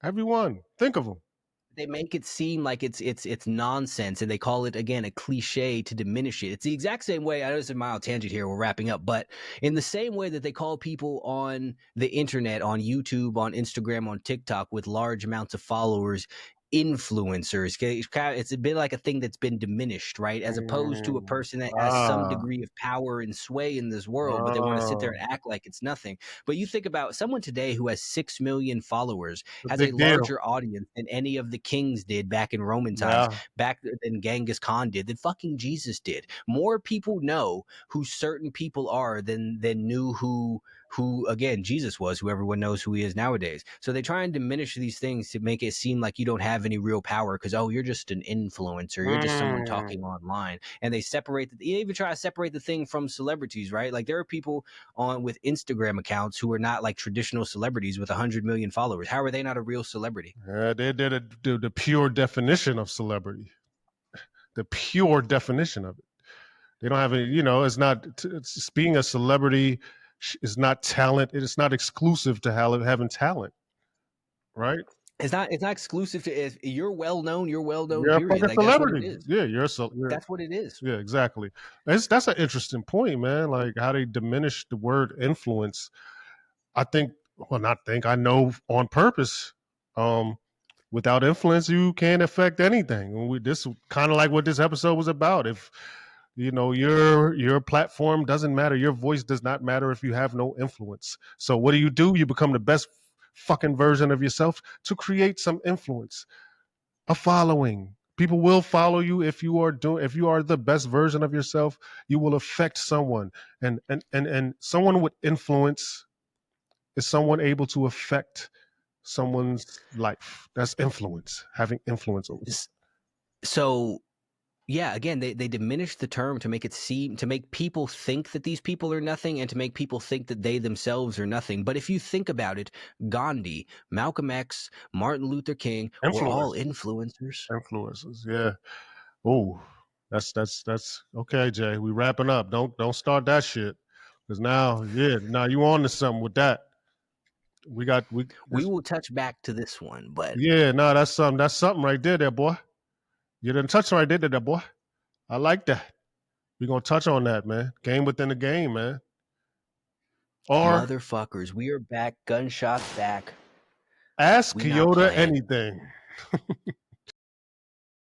Everyone, think of them. They make it seem like it's nonsense, and they call it again a cliche to diminish it. It's the exact same way. I know it's a mild tangent here. We're wrapping up, but in the same way that they call people on the internet, on YouTube, on Instagram, on TikTok with large amounts of followers, influencers. It's been like a thing that's been diminished, right? As opposed to a person that has some degree of power and sway in this world, but they want to sit there and act like it's nothing. But you think about someone today who has 6 million followers, has a larger audience than any of the kings did back in Roman times, back than Genghis Khan did, than fucking Jesus did. More people know who certain people are than knew who again Jesus was, who everyone knows who he is nowadays. So they try and diminish these things to make it seem like you don't have any real power because, oh, you're just an influencer, you're just someone talking online. And they even try to separate the thing from celebrities, right? Like there are people with Instagram accounts who are not like traditional celebrities with 100 million followers. How are they not a real celebrity? They're the pure definition of celebrity. The pure definition of it. They don't have any, it's being a celebrity is not talent. It is not exclusive to having talent, right? It's not exclusive to if you're well known. You're well known. You're period. a Like, celebrity. That's what it is. Yeah, that's what it is. Yeah, exactly. That's an interesting point, man. Like how they diminish the word influence. I know on purpose. Without influence, you can't affect anything. This kind of like what this episode was about. If your platform doesn't matter, your voice does not matter if you have no influence. So what do? You become the best fucking version of yourself to create some influence, a following. People will follow you if you are the best version of yourself. You will affect someone, and someone with influence is someone able to affect someone's life. That's influence, having influence over. So yeah, again, they diminish the term to make people think that these people are nothing and to make people think that they themselves are nothing. But if you think about it, Gandhi, Malcolm X, Martin Luther King were all influencers. Influencers, yeah. Oh, that's okay, Jay. We wrapping up. Don't start that shit. Because now you on to something with that. We will touch back to this one, but that's something right there, boy. You didn't touch right there, boy. I like that. We're gonna touch on that, man. Game within the game, man. Motherfuckers, we are back. Gunshots back. Ask Kyoto anything.